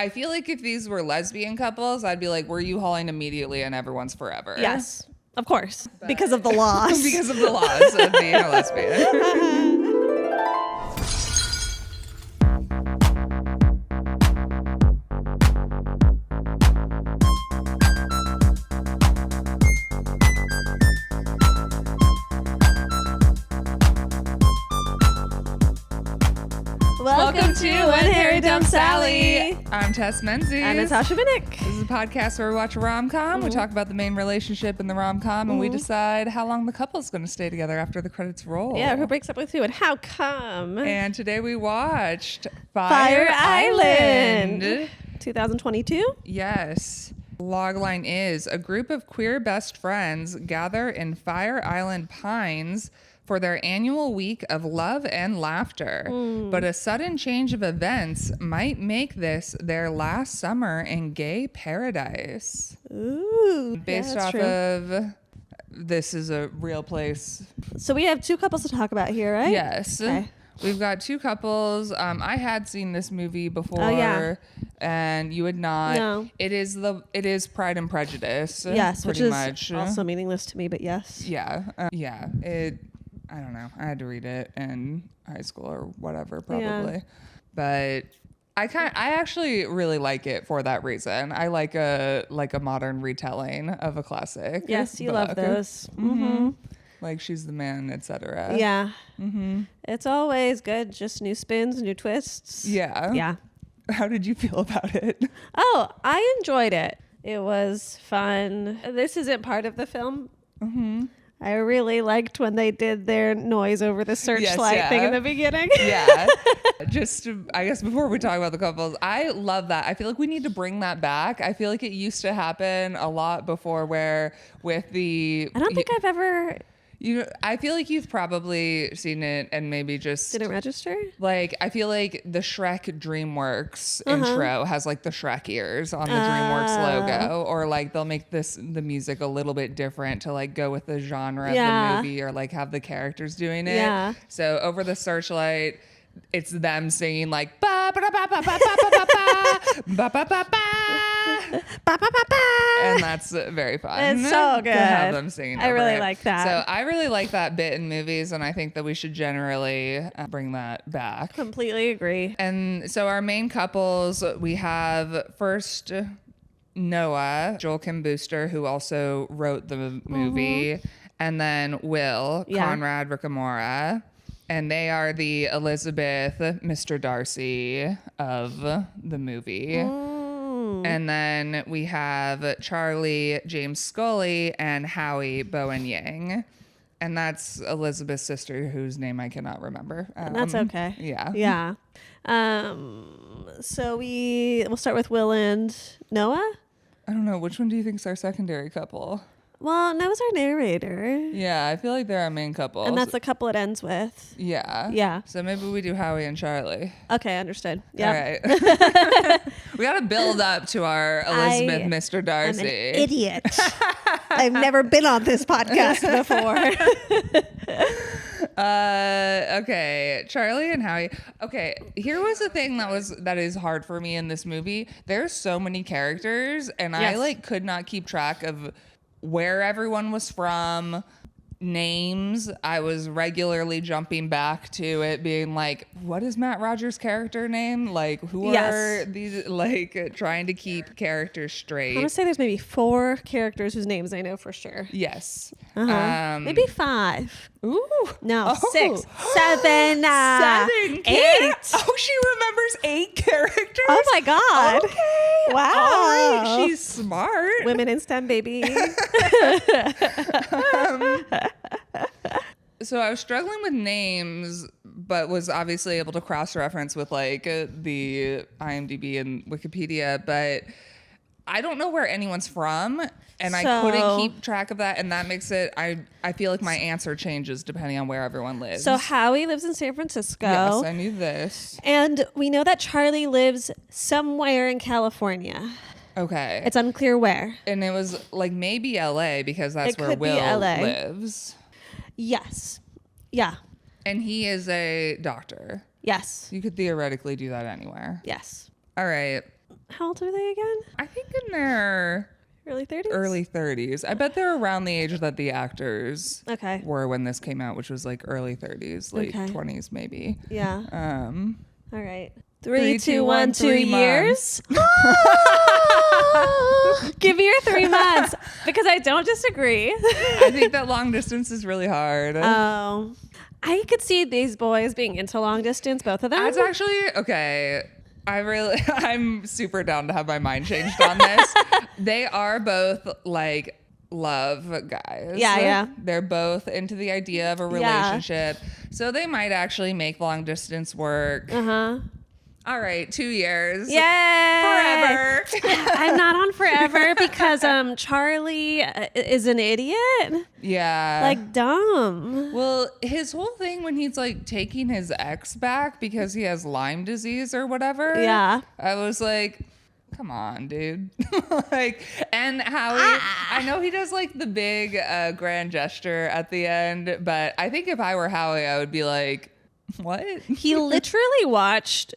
I feel like if these were lesbian couples, I'd be like, were you hauling immediately and everyone's forever? Yes, of course. Because of the laws. Because of the laws of being a lesbian. Welcome to When Harry Dumped Sally. I'm Tess Menzies. I'm Natasha Vinnick. This is a podcast where we watch a rom-com. We talk about the main relationship in the rom-com, and we decide how long the couple's going to stay together after the credits roll. Yeah, who breaks up with who and how come? And today we watched Fire Island. 2022? Yes. Logline is, a group of queer best friends gather in Fire Island Pines for their annual week of love and laughter. But a sudden change of events might make this their last summer in gay paradise. Ooh. Based yeah, off true. of This Is a Real Place. So we have two couples to talk about here, right? Yes. Okay. We've got two couples. I had seen this movie before, Oh, yeah. and you had not. No. It is Pride and Prejudice. Yes, which pretty is much. also meaningless to me, but yes. Yeah. I don't know. I had to read it in high school or whatever, probably. Yeah. But I actually really like it for that reason. I like a modern retelling of a classic. Yes, you book. love those. Mm-hmm. Like She's the Man, etc. Yeah. Mm-hmm. It's always good. Just new spins, new twists. Yeah. Yeah. How did you feel about it? Oh, I enjoyed it. It was fun. This isn't part of the film. Mm-hmm. I really liked when they did their noise over the searchlight thing in the beginning. Yeah. I guess before we talk about the couples, I love that. I feel like we need to bring that back. I feel like it used to happen a lot before where with the... I don't think I've ever... I feel like you've probably seen it and maybe just... Did it register? Like, I feel like the Shrek DreamWorks intro has like the Shrek ears on the DreamWorks logo, or like they'll make the music a little bit different to like go with the genre of the movie, or like have the characters doing it. Yeah. So over the searchlight, it's them singing like ba ba ba ba ba ba ba ba ba ba ba ba. And that's very fun. It's so good. To have them singing. I really over it. like that. So I really like that bit in movies, and I think that we should generally bring that back. Completely agree. And so our main couples, we have first Noah, Joel Kim Booster, who also wrote the movie, and then Will, Conrad Ricamora. And they are the Elizabeth, Mr. Darcy of the movie. And then we have Charlie, James Scully, and Howie, Bowen Yang. And that's Elizabeth's sister, whose name I cannot remember. That's okay. Yeah. Yeah. So we'll start with Will and Noah. I don't know. Which one do you think is our secondary couple? Well, Noah's our narrator. Yeah, I feel like they're our main couple. And that's the couple it ends with. Yeah. Yeah. So maybe we do Howie and Charlie. Okay, understood. Yeah. All right. We got to build up to our Elizabeth, Mr. Darcy. I'm an idiot. I've never been on this podcast before. Okay, Charlie and Howie. Okay, here was the thing that is hard for me in this movie. There's so many characters, and I like could not keep track of where everyone was from, names. I was regularly jumping back to it being like, what is Matt Rogers' character name? Like, who are these? Like, trying to keep characters straight. I'm gonna say there's maybe 4 characters whose names I know for sure. Yes. Maybe 5. Ooh. No, 6, 7, 7. 8. Oh, she remembers 8 characters. Oh my God. Okay. Wow. All right. She's smart. Women in STEM, baby. So I was struggling with names, but was obviously able to cross-reference with like the IMDb and Wikipedia, but I don't know where anyone's from, and I couldn't keep track of that, and that makes it, I feel like my answer changes depending on where everyone lives. So Howie lives in San Francisco. Yes, I knew this. And we know that Charlie lives somewhere in California. Okay. It's unclear where. And it was like maybe LA because that's It where could be Will LA. lives. Yes. Yeah. And he is a doctor. Yes. You could theoretically do that anywhere. Yes. All right. How old are they again? I think in their Early 30s? early 30s. I bet they're around the age that the actors were when this came out, which was like early 30s, late 20s maybe. Yeah. All right. 3, 3, 2, 2, 1, 2 3 years. Give me your 3 months because I don't disagree. I think that long distance is really hard. Oh. I could see these boys being into long distance, both of them. That's actually okay. I'm super down to have my mind changed on this. They are both like love guys. Yeah. They're both into the idea of a relationship. So they might actually make long distance work. All right, 2 years. Yay! Forever. I'm not on forever because Charlie is an idiot. Yeah. Like dumb. Well, his whole thing when he's like taking his ex back because he has Lyme disease or whatever. Yeah. I was like, come on, dude. Like, and Howie, I know he does like the big grand gesture at the end, but I think if I were Howie, I would be like, what? He literally watched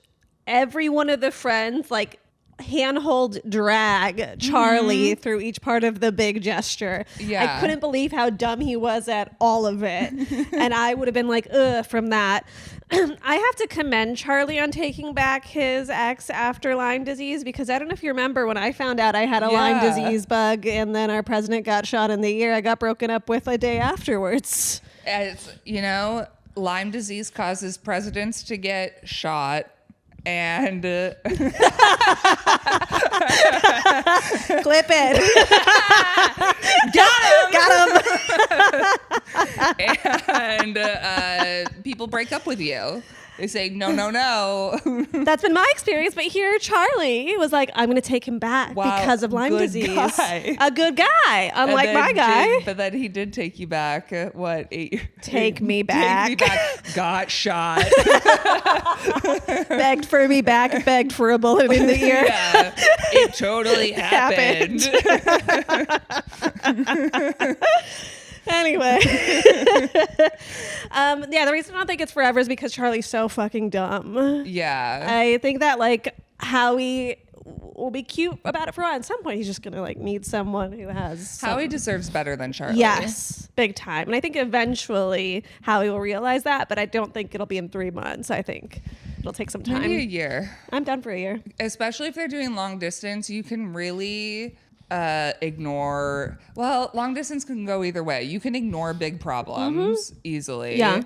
every one of the friends like handhold drag Charlie through each part of the big gesture. Yeah. I couldn't believe how dumb he was at all of it. And I would have been like, ugh, from that. I have to commend Charlie on taking back his ex after Lyme disease because I don't know if you remember when I found out I had a Lyme disease bug and then our president got shot in the ear, I got broken up with a day afterwards. It's, Lyme disease causes presidents to get shot. And clip it. Got him. And people break up with you. They say, no. That's been my experience. But here, Charlie was like, I'm going to take him back because of Lyme disease. Guy. A good guy, unlike my guy. But then he did take you back. 8 years? Take me back. Take me back. Got shot. Begged for me back. Begged for a bullet in the ear. Yeah, it totally happened. Anyway. The reason I don't think it's forever is because Charlie's so fucking dumb. Yeah. I think that like Howie will be cute about it for a while. At some point, he's just gonna like need someone who has. Howie deserves better than Charlie. Yes, big time. And I think eventually Howie will realize that, but I don't think it'll be in 3 months. I think it'll take some time. Maybe a year. I'm down for a year. Especially if they're doing long distance, you can really ignore. Well, long distance can go either way. You can ignore big problems easily. Yeah.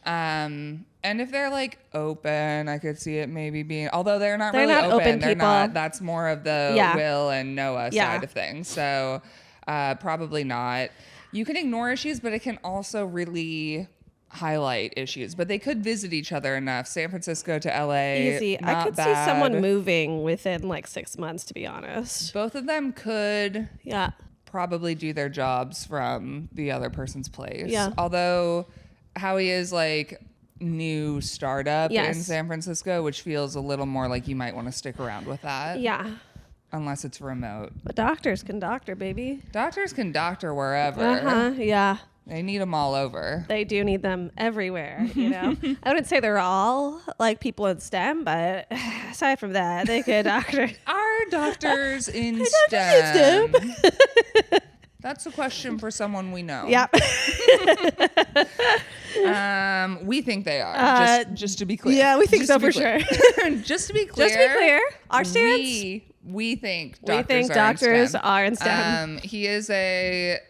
And if they're like open, I could see it maybe being, although they're not really open. They're people. not. That's more of the Will and Noah side of things. So probably not. You can ignore issues, but it can also really highlight issues. But they could visit each other enough. San Francisco to LA. Easy. I could see someone moving within like 6 months, to be honest. Both of them could Yeah. probably do their jobs from the other person's place. Yeah. Although Howie is like new startup Yes. in San Francisco, which feels a little more like you might want to stick around with that. Yeah. Unless it's remote. But doctors can doctor, baby. Doctors can doctor wherever. Yeah. They need them all over. They do need them everywhere, you know. I wouldn't say they're all like people in STEM, but aside from that, they could doctor. Are doctors in STEM? STEM? That's a question for someone we know. Yeah. We think they are. Just to be clear. Yeah, we think so for sure. Just to be clear. Just to be clear, our stance. We think doctors are in STEM. He is a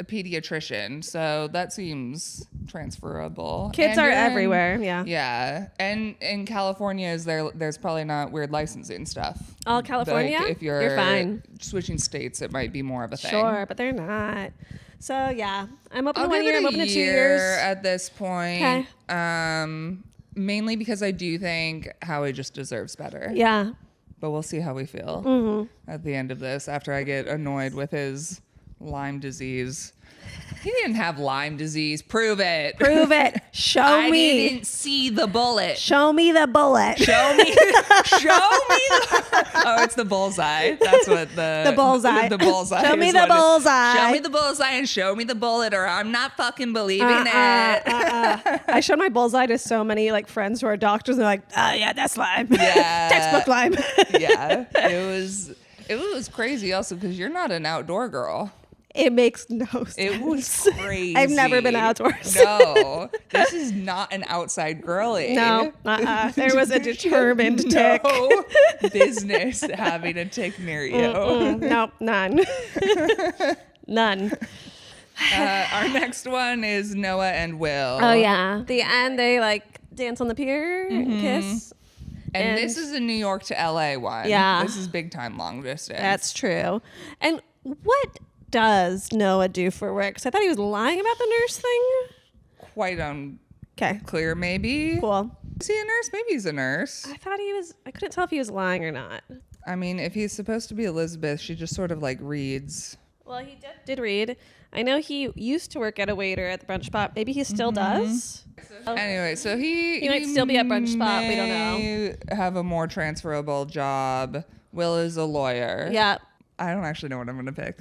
pediatrician, so that seems transferable. Kids are everywhere. Yeah. Yeah, and in California, there's probably not weird licensing stuff. All California, like if you're fine. Switching states, it might be more of a thing. Sure, but they're not. So yeah, I'm open I'll to 1 give year. it I'm a open to 2 year years. at this point. Okay. Mainly because I do think Howie just deserves better. Yeah. But we'll see how we feel at the end of this after I get annoyed with his Lyme disease. He didn't have Lyme disease. Prove it. Prove it. Show I me. didn't see the bullet. Show me the bullet. Show me. Oh, it's the bullseye. That's what the bullseye. The bullseye. Show me the bullseye. Show me the bullseye and show me the bullet, or I'm not fucking believing it. I showed my bullseye to so many like friends who are doctors. And they're like, oh yeah, that's Lyme. Yeah. Textbook Lyme. Yeah. It was crazy also because you're not an outdoor girl. It makes no sense. It was crazy. I've never been outdoors. No, this is not an outside girly. No, there was a determined tick. No business having a tick near you. Nope, none. None. Our next one is Noah and Will. Oh yeah, the end they like dance on the pier, kiss. And this is a New York to LA one. Yeah. This is big time long distance. That's true. And what does Noah do for work? Because I thought he was lying about the nurse thing. Quite unclear, maybe. Cool. Is he a nurse? Maybe he's a nurse. I thought he was. I couldn't tell if he was lying or not. I mean, if he's supposed to be Elizabeth, she just sort of like reads. Well, he did read. I know he used to work at a waiter at the brunch spot. Maybe he still does. Anyway, so he might still be at brunch spot. We don't know. Have a more transferable job. Will is a lawyer. Yeah. I don't actually know what I'm going to pick.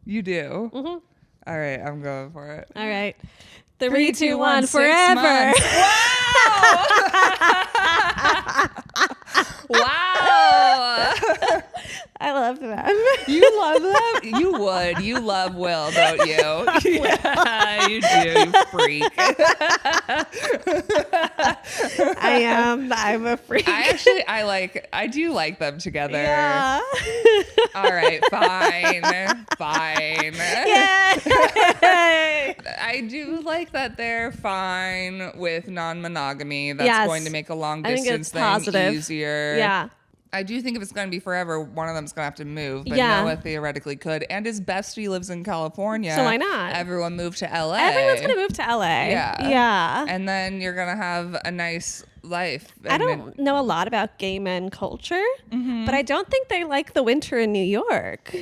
You do? Mm-hmm. All right, I'm going for it. All right. 3, 2, 1, forever. Wow. Wow. I love them. You love them? You would. You love Will, don't you? Yeah, you do, you freak. I am. I'm a freak. I do like them together. Yeah. All right, fine. Yay. I do like that they're fine with non-monogamy. That's going to make a long distance thing positive. Easier. Yeah. I do think if it's going to be forever, one of them's going to have to move. But Yeah. Noah theoretically could. And his bestie lives in California. So why not? Everyone moved to LA. Everyone's going to move to LA. Yeah. Yeah. And then you're going to have a nice life. I don't know a lot about gay men culture, but I don't think they like the winter in New York.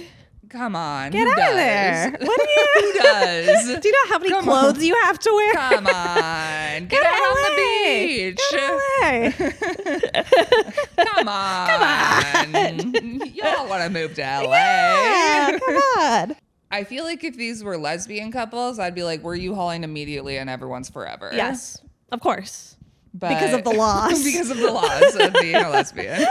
Come on. Get who out does? of there. What do you? Who does? Do you know how many clothes you have to wear? Come on. Get out on the beach. Come on. You don't want to move to LA. Yeah, come on. I feel like if these were lesbian couples, I'd be like, we're U-hauling immediately and everyone's forever. Yes, of course. But because of the laws. Because of the laws of being a lesbian.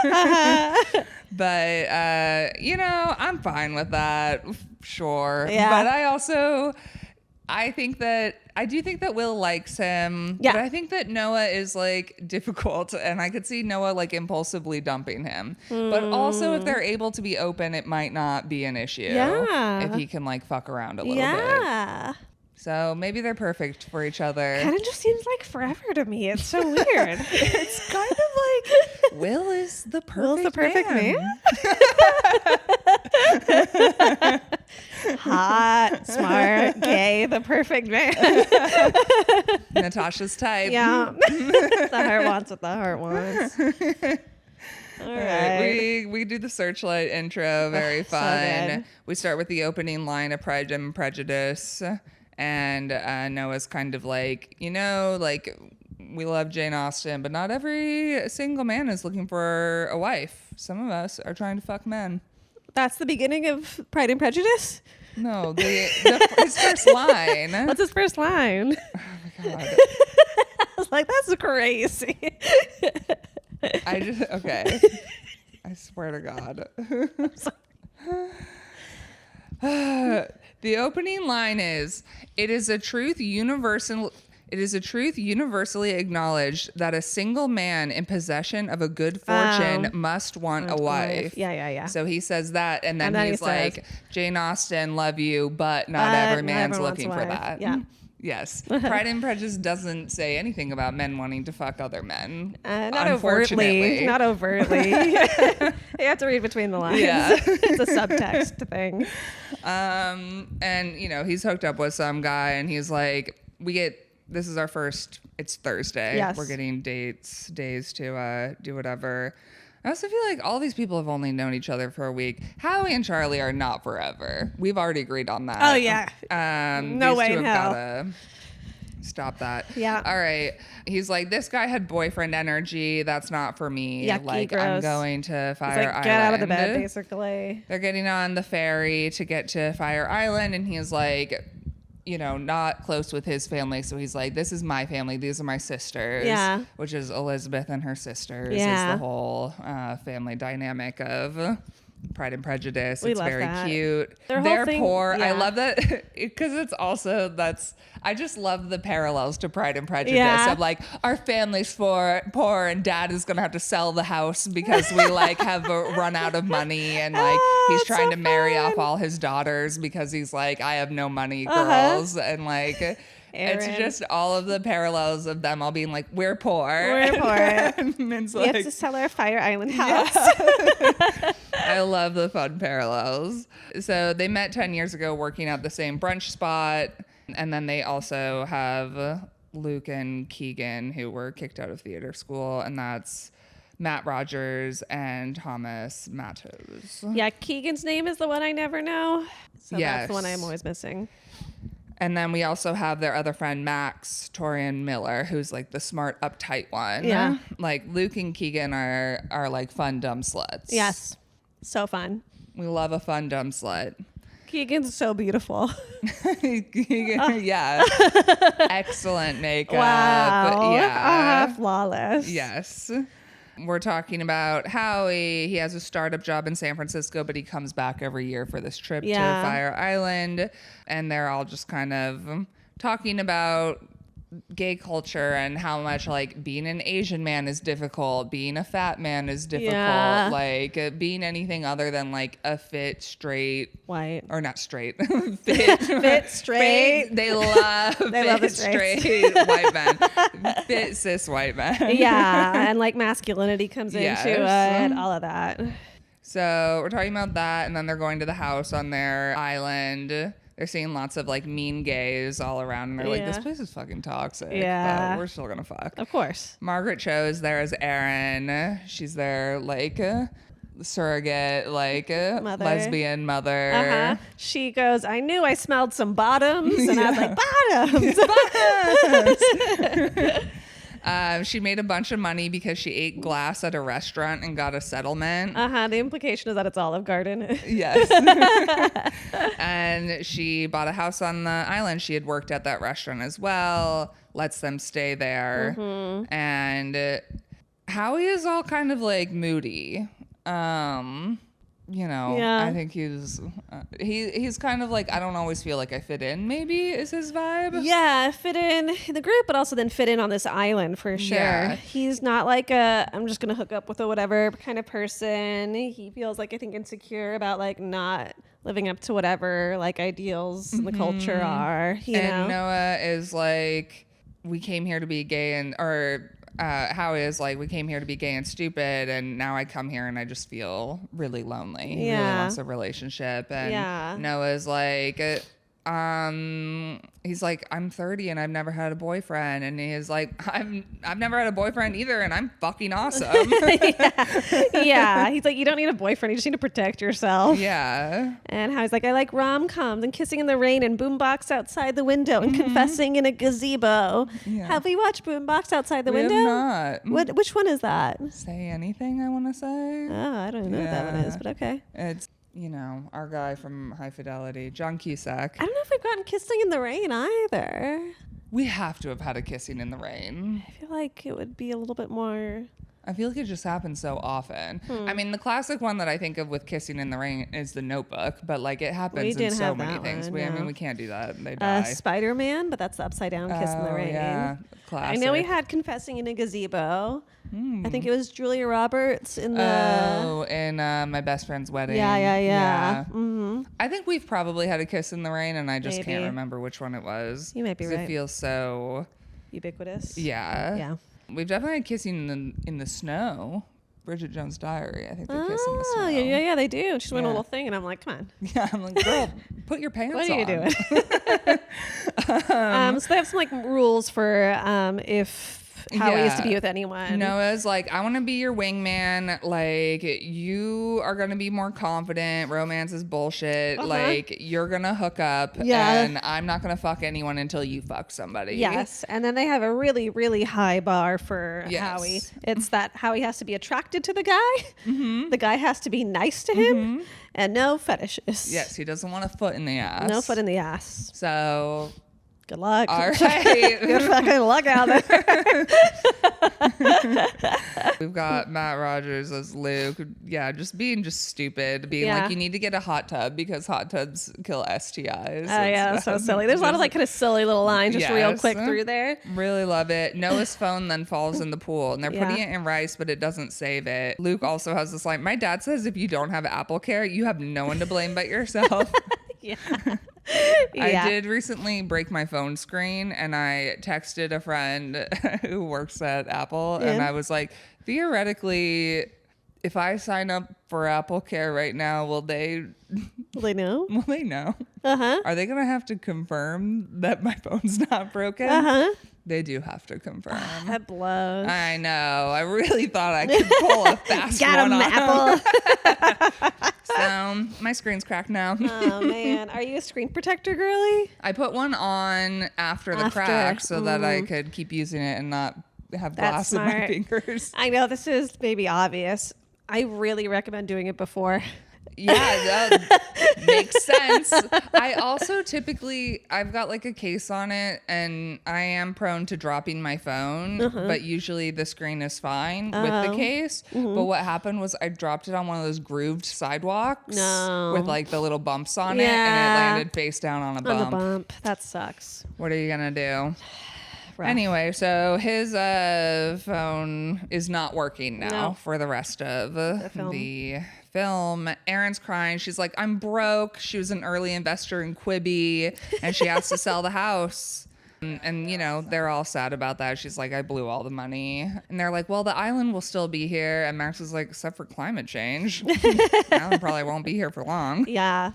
But, I'm fine with that. Sure. Yeah. But I do think that Will likes him. Yeah. But I think that Noah is like difficult, and I could see Noah like impulsively dumping him. But also if they're able to be open, it might not be an issue. Yeah. If he can like fuck around a little bit. Yeah. So maybe they're perfect for each other. Kind of just seems like forever to me. It's so weird. It's kind of like Will is the perfect man. Hot, smart, gay, the perfect man. Natasha's type. Yeah. The heart wants what the heart wants. All right. We do the Searchlight intro. Very fun. So We start with the opening line of Pride and Prejudice. And Noah's kind of like, we love Jane Austen, but not every single man is looking for a wife. Some of us are trying to fuck men. That's the beginning of Pride and Prejudice? No, his first line. What's his first line? Oh my God. I was like, that's crazy. Okay. I swear to God. The opening line is, it is a truth universally acknowledged that a single man in possession of a good fortune must want a wife. Yeah. So he says that, and then he's like, Jane Austen, love you, but not every man's looking for that. Yeah. Yes. Pride and Prejudice doesn't say anything about men wanting to fuck other men. Not overtly. Not overtly. You have to read between the lines. Yeah. It's a subtext thing. And he's hooked up with some guy, and he's like, this is our first, it's Thursday. Yes. We're getting days to do whatever. I also feel like all these people have only known each other for a week. Howie and Charlie are not forever. We've already agreed on that. Oh, yeah. No these way two in have hell. gotta stop that. Yeah. All right. He's like, this guy had boyfriend energy. That's not for me. Yucky, like, gross. I'm going to Fire He's like, Island. get out of the bed, basically. They're getting on the ferry to get to Fire Island, and he's like, you know, not close with his family. So he's like, this is my family. These are my sisters. Yeah. Which is Elizabeth and her sisters. Yeah. Is the whole family dynamic of Pride and Prejudice. We It's love very that. cute. Their They're whole thing- poor. I yeah. love that because it's also I just love the parallels to Pride and Prejudice. Yeah. Of like, our family's poor and dad is gonna have to sell the house because we like have run out of money, and like he's it's trying so to marry off fun. all his daughters because he's like, I have no money, Uh-huh. girls, and like. It's Aaron. just all of the parallels of them all being like, we're poor. We're poor. And it's We have like, to sell our Fire Island house. I love the fun parallels. So they met 10 years ago working at the same brunch spot. And then they also have Luke and Keegan, who were kicked out of theater school. And that's Matt Rogers and Thomas Mattos. Yeah, Keegan's name is the one I never know. So that's the one Yes. I'm always missing. And then we also have their other friend, Max Torian Miller, who's like the smart, uptight one. Yeah. Like Luke and Keegan are like fun, dumb sluts. Yes. So fun. We love a fun, dumb slut. Keegan's so beautiful. Keegan, yeah. Excellent makeup. Wow. Yeah. Flawless. Yes. We're talking about Howie. He has a startup job in San Francisco, but he comes back every year for this trip to Yeah. Fire Island. And they're all just kind of talking about gay culture and how much like being an Asian man is difficult, being a fat man is difficult, Yeah. like being anything other than like a fit, straight, White. or not straight, fit, straight. They love They fit, love the straights. straight white men, fit cis white men. Yeah. And like masculinity comes into Yes. it. All of that. So we're talking about that, and then they're going to the house on their island. They're seeing lots of like mean gays all around, and they're like, this Yeah. place is fucking toxic. Yeah. But we're still gonna fuck. Of course. Margaret Cho is there as Erin. She's their like surrogate, like Mother. lesbian mother. Uh-huh. She goes, I knew I smelled some bottoms. And I was like, bottoms. She made a bunch of money because she ate glass at a restaurant and got a settlement. Uh-huh. The implication is that it's Olive Garden. Yes. And she bought a house on the island. She had worked at that restaurant as well, lets them stay there. Mm-hmm. And Howie is all kind of like moody. You know, Yeah. I think he's kind of like, I don't always feel like I fit in, maybe is his vibe. Yeah, fit in the group, but also then fit in on this island for sure. Yeah. He's not like I'm just gonna hook up with a whatever kind of person. He feels like I think insecure about like not living up to whatever like ideals in the culture are. You And know? Noah is like, we came here to be gay Howie is like, we came here to be gay and stupid, and now I come here and I just feel really lonely. He really Yeah. wants a relationship. And Yeah. Noah's like, he's like, I'm 30 and I've never had a boyfriend. And he's like, I've never had a boyfriend either, and I'm fucking awesome. Yeah, he's like, you don't need a boyfriend. You just need to protect yourself. Yeah. And how he's like, I like rom-coms and kissing in the rain and boombox outside the window and confessing in a gazebo. Yeah. Have we watched Boombox outside the We window? have not. Which one is that? Say anything, I want to say. Oh, I don't know what that one is, Yeah. but okay. It's, you know, our guy from High Fidelity, John Cusack. I don't know if we've gotten kissing in the rain either. We have to have had a kissing in the rain. I feel like it would be a little bit more. I feel like it just happens so often. I mean, the classic one that I think of with kissing in the rain is The Notebook, but like it happens We in didn't so have many that things. one, I mean, no. we can't do that. They die. Spider-Man, but that's the upside down kiss in the rain. Yeah, I classic. know we had confessing in a gazebo. I think it was Julia Roberts in the. Oh, in My Best Friend's Wedding. Yeah. Mm-hmm. I think we've probably had a kiss in the rain, and I just can't Maybe. remember which one it was. You might be 'Cause right. It feels so. Ubiquitous. Yeah. Yeah. We've definitely had kissing in the snow. Bridget Jones' Diary. I think they kiss in the snow. Oh, yeah, they do. She's doing a Yeah. little thing, and I'm like, come on. Yeah, I'm like, girl, put your pants on. What are you doing? So they have some like rules for if Howie is to be with anyone. Noah's like, I want to be your wingman. Like, you are going to be more confident. Romance is bullshit. Like, you're going to hook up. And I'm not going to fuck anyone until you fuck somebody. Yes. And then they have a really, really high bar for Howie. It's that Howie has to be attracted to the guy. The guy has to be nice to him. And no fetishes. Yes, he doesn't want a foot in the ass. No foot in the ass. So... Good luck. All right. Good fucking luck out there. We've got Matt Rogers as Luke. Yeah, just being stupid. Being like, you need to get a hot tub because hot tubs kill STIs. Oh, yeah, that's so silly. There's a lot of like kind of silly little lines just real quick through there. Really love it. Noah's phone then falls in the pool and they're putting it in rice, but it doesn't save it. Luke also has this line. My dad says if you don't have Apple Care, you have no one to blame but yourself. I did recently break my phone screen and I texted a friend who works at Apple and I was like, theoretically, if I sign up for Apple Care right now, will they know? Will they know? Are they gonna have to confirm that my phone's not broken? They do have to confirm. That blows. I know. I really thought I could pull a fast one on Apple. So my screen's cracked now. Oh man, are you a screen protector girly? I put one on after the crack so that I could keep using it and not have glass in my fingers. I know this is maybe obvious. I really recommend doing it before. Yeah, that makes sense. I also I've got like a case on it and I am prone to dropping my phone, but usually the screen is fine with the case. But what happened was I dropped it on one of those grooved sidewalks with like the little bumps on it and it landed face down on a bump. On the bump. That sucks. What are you going to do? Rough. Anyway, so his phone is not working now for the rest of the film. Erin's crying. She's like, I'm broke. She was an early investor in Quibi and she has to sell the house. And, you know, they're all sad about that. She's like, I blew all the money. And they're like, well, the island will still be here. And Max is like, except for climate change. The island probably won't be here for long. Yeah.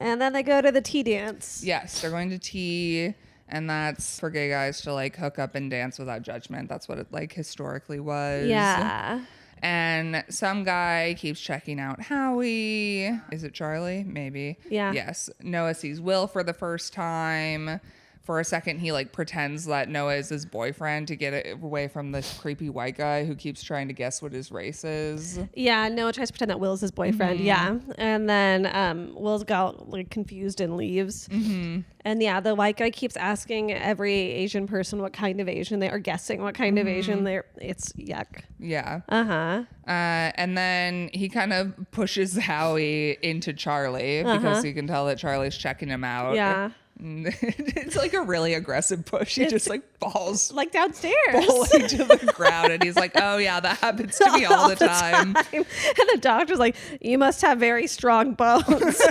And then they go to the tea dance. Yes, they're going to tea. And that's for gay guys to like hook up and dance without judgment. That's what it like historically was. Yeah. And some guy keeps checking out Howie. Is it Charlie? Maybe. Yeah. Yes. Noah sees Will for the first time. For a second, he like pretends that Noah is his boyfriend to get away from this creepy white guy who keeps trying to guess what his race is. Yeah, Noah tries to pretend that Will's his boyfriend. Yeah, and then Will's got like confused and leaves. And yeah, the white guy keeps asking every Asian person what kind of Asian they are, guessing what kind of Asian they're. It's yuck. Yeah. And then he kind of pushes Howie into Charlie because he can tell that Charlie's checking him out. Yeah. It's like a really aggressive push. He just like falls like downstairs falling to the ground and he's like, oh yeah, that happens to me all the time. And the doctor's like, you must have very strong bones.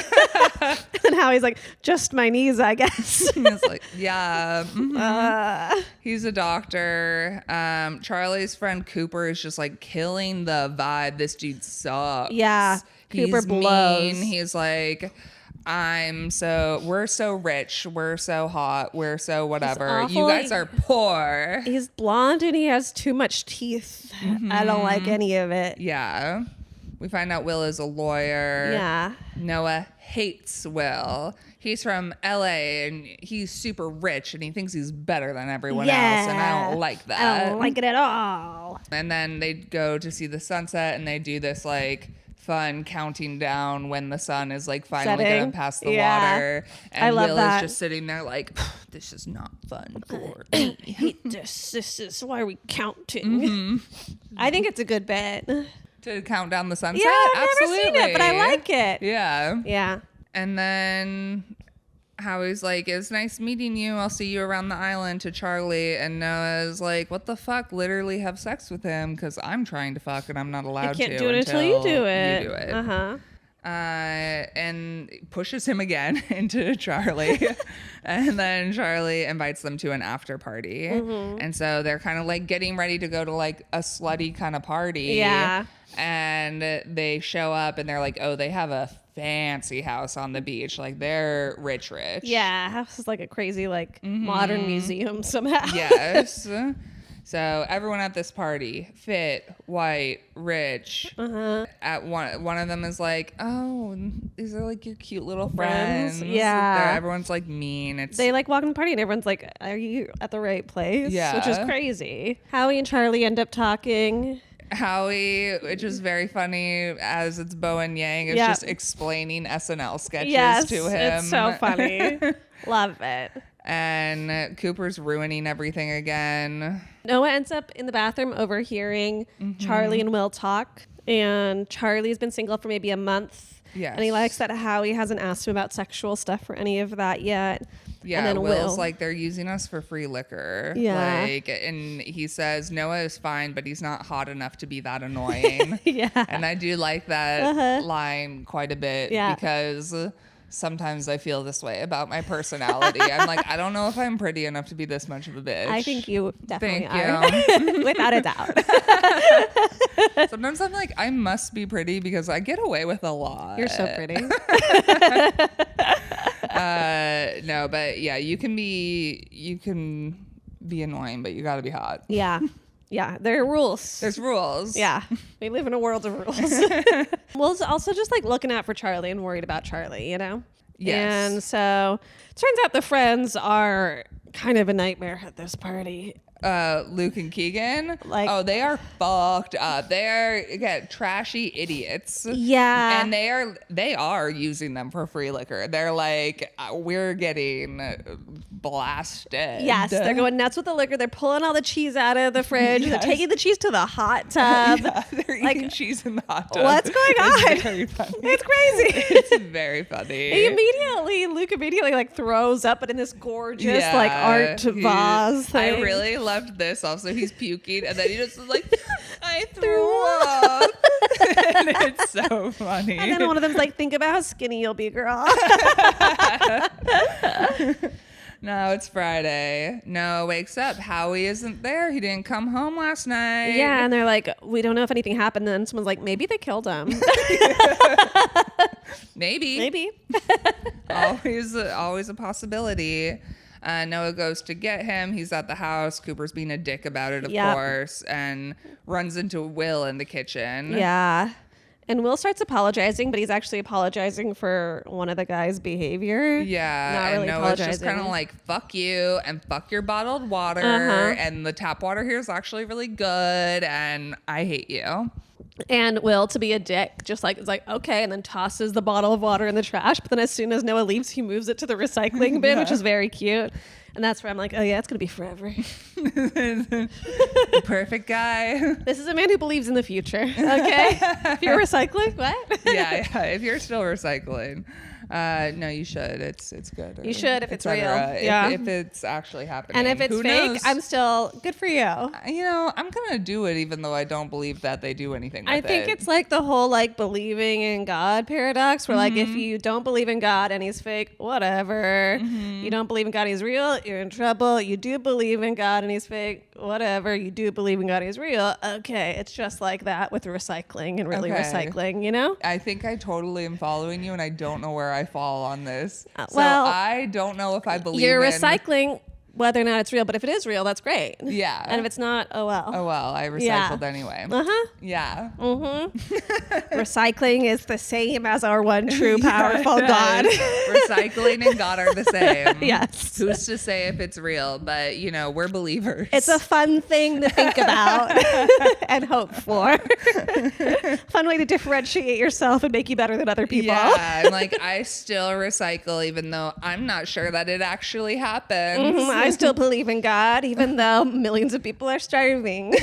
And Howie's like, just my knees, I guess. He's like, yeah. He's a doctor. Charlie's friend Cooper is just like killing the vibe. This dude sucks. Yeah. Cooper blows. Mean. He's like, we're so rich, we're so hot, we're so whatever. You guys are poor. He's blonde and he has too much teeth. I don't like any of it. Yeah. We find out Will is a lawyer. Yeah. Noah hates Will. He's from LA and he's super rich and he thinks he's better than everyone else. And I don't like that. I don't like it at all. And then they go to see the sunset and they do this like fun counting down when the sun is like finally gonna pass the water, and Will is just sitting there like, this is not fun for me. I hate this. This is why we counting. I think it's a good bet to count down the sunset. Yeah, I've absolutely never seen it, but I like it. Yeah. And then Howie's like, it's nice meeting you. I'll see you around the island to Charlie. And Noah's like, what the fuck? Literally have sex with him because I'm trying to fuck and I'm not allowed to. You can't do it until you do it. You do it. And pushes him again into Charlie. And then Charlie invites them to an after party. And so they're kind of like getting ready to go to like a slutty kind of party. Yeah. And they show up and they're like, oh, they have a fancy house on the beach. Like they're rich. Yeah. House is like a crazy like modern museum somehow. Yes. So everyone at this party, fit, white, rich. At one of them is like, oh, these are like your cute little friends. Yeah. Everyone's like mean. They like walk in the party and everyone's like, are you at the right place? Yeah. Which is crazy. Howie and Charlie end up talking. Howie, which is very funny as it's Bo and Yang, is just explaining SNL sketches to him. It's so funny. Love it. And Cooper's ruining everything again. Noah ends up in the bathroom overhearing Charlie and Will talk. And Charlie's been single for maybe a month. Yes. And he likes that Howie hasn't asked him about sexual stuff or any of that yet. Yeah, and then Will's like, they're using us for free liquor. Yeah. Like, and he says Noah is fine, but he's not hot enough to be that annoying. Yeah. And I do like that line quite a bit because sometimes I feel this way about my personality. I'm like, I don't know if I'm pretty enough to be this much of a bitch. I think you definitely Thank are. Without a doubt. Sometimes I'm like, I must be pretty because I get away with a lot. You're so pretty. No, but yeah, you can be annoying, but you got to be hot. Yeah. Yeah, there are rules. There's rules. Yeah, we live in a world of rules. Will's also just like looking out for Charlie and worried about Charlie, you know? Yes. And so turns out the friends are kind of a nightmare at this party. Luke and Keegan, they are fucked up. They're again trashy idiots. Yeah, and they are using them for free liquor. They're like, we're getting blasted. Yes, they're going nuts with the liquor. They're pulling all the cheese out of the fridge. Yes. They're taking the cheese to the hot tub. Yeah, they're eating cheese in the hot tub. What's going on? It's very funny. It's crazy. It's very funny. Luke immediately like throws up, but in this gorgeous like art vase thing. I really loved this. Also, he's puking, and then he just was like, I threw up. And it's so funny. And then one of them's like, think about how skinny you'll be, girl. No, it's Friday. Noah wakes up. Howie isn't there. He didn't come home last night. Yeah, and they're like, we don't know if anything happened. And then someone's like, maybe they killed him. Maybe. Always a possibility. Noah goes to get him. He's at the house. Cooper's being a dick about it, of course, and runs into Will in the kitchen. Yeah. And Will starts apologizing, but he's actually apologizing for one of the guys' behavior. Yeah, not really and Noah's just kind of like, fuck you, and fuck your bottled water, and the tap water here is actually really good, and I hate you. And Will, to be a dick, just like is like, okay, and then tosses the bottle of water in the trash. But then as soon as Noah leaves, he moves it to the recycling bin, which is very cute. And that's where I'm like, oh yeah, it's going to be forever. Perfect guy. This is a man who believes in the future. Okay? If you're recycling, what? yeah, if you're still recycling. No, you should. It's good. You should if it's real. If it's actually happening. And if it's fake, I'm still good for you. I'm gonna do it even though I don't believe that they do anything with it. I think it's like the whole like believing in God paradox where like if you don't believe in God and he's fake, whatever. You don't believe in God and he's real, you're in trouble. You do believe in God and he's fake, whatever. You do believe in God and he's real. Okay, it's just like that with recycling and really recycling, you know? I think I totally am following you and I don't know where I fall on this. So I don't know if I believe you're recycling whether or not it's real, but if it is real, that's great. Yeah. And if it's not, oh well. Oh well, I recycled anyway. Yeah. Recycling is the same as our one true powerful God. Recycling and God are the same. Yes. Who's to say if it's real? But we're believers. It's a fun thing to think about and hope for. Fun way to differentiate yourself and make you better than other people. Yeah. I'm like, I still recycle even though I'm not sure that it actually happens. I still believe in God, even though millions of people are starving.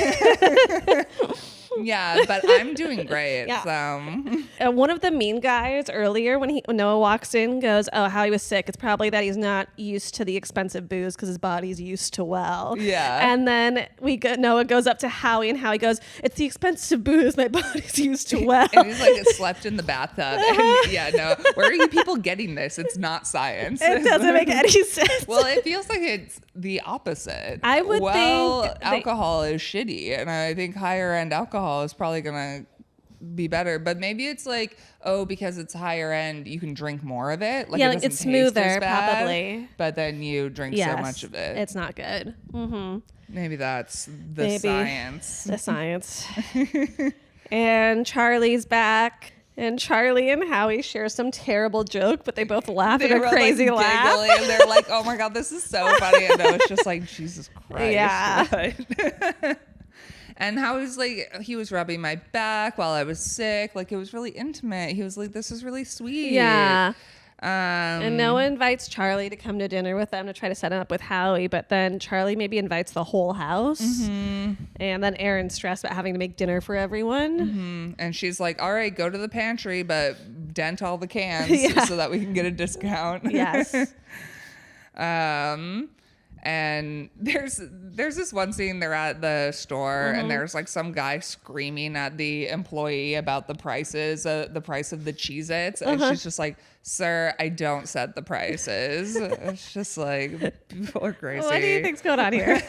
Yeah, but I'm doing great. Yeah. So. One of the mean guys earlier when Noah walks in goes, oh, Howie was sick. It's probably that he's not used to the expensive booze because his body's used to well. Yeah. And then Noah goes up to Howie and Howie goes, it's the expensive booze my body's used to well. And he's like, slept in the bathtub. And where are you people getting this? It's not science. It doesn't make any sense. Well, it feels like it's the opposite. I would think alcohol is shitty, and I think higher end alcohol is probably gonna be better. But maybe it's like, oh, because it's higher end, you can drink more of it. Like, yeah, it like doesn't it's taste smoother, as bad, probably. But then you drink so much of it. It's not good. Mm-hmm. Maybe that's the science. The science. And Charlie's back. And Charlie and Howie share some terrible joke, but they both laugh at a crazy laugh. And they're like, oh my God, this is so funny. And it's just like, Jesus Christ. Yeah. And Howie's like, he was rubbing my back while I was sick. Like, it was really intimate. He was like, this is really sweet. Yeah. And Noah invites Charlie to come to dinner with them to try to set him up with Howie, but then Charlie maybe invites the whole house. Mm-hmm. And then Erin's stressed about having to make dinner for everyone. Mm-hmm. And she's like, all right, go to the pantry, but dent all the cans so that we can get a discount. Yes. And there's this one scene, they're at the store and there's like some guy screaming at the employee about the prices, the price of the Cheez-Its. And she's just like, sir, I don't set the prices. It's just like, people are crazy. What do you think's going on here?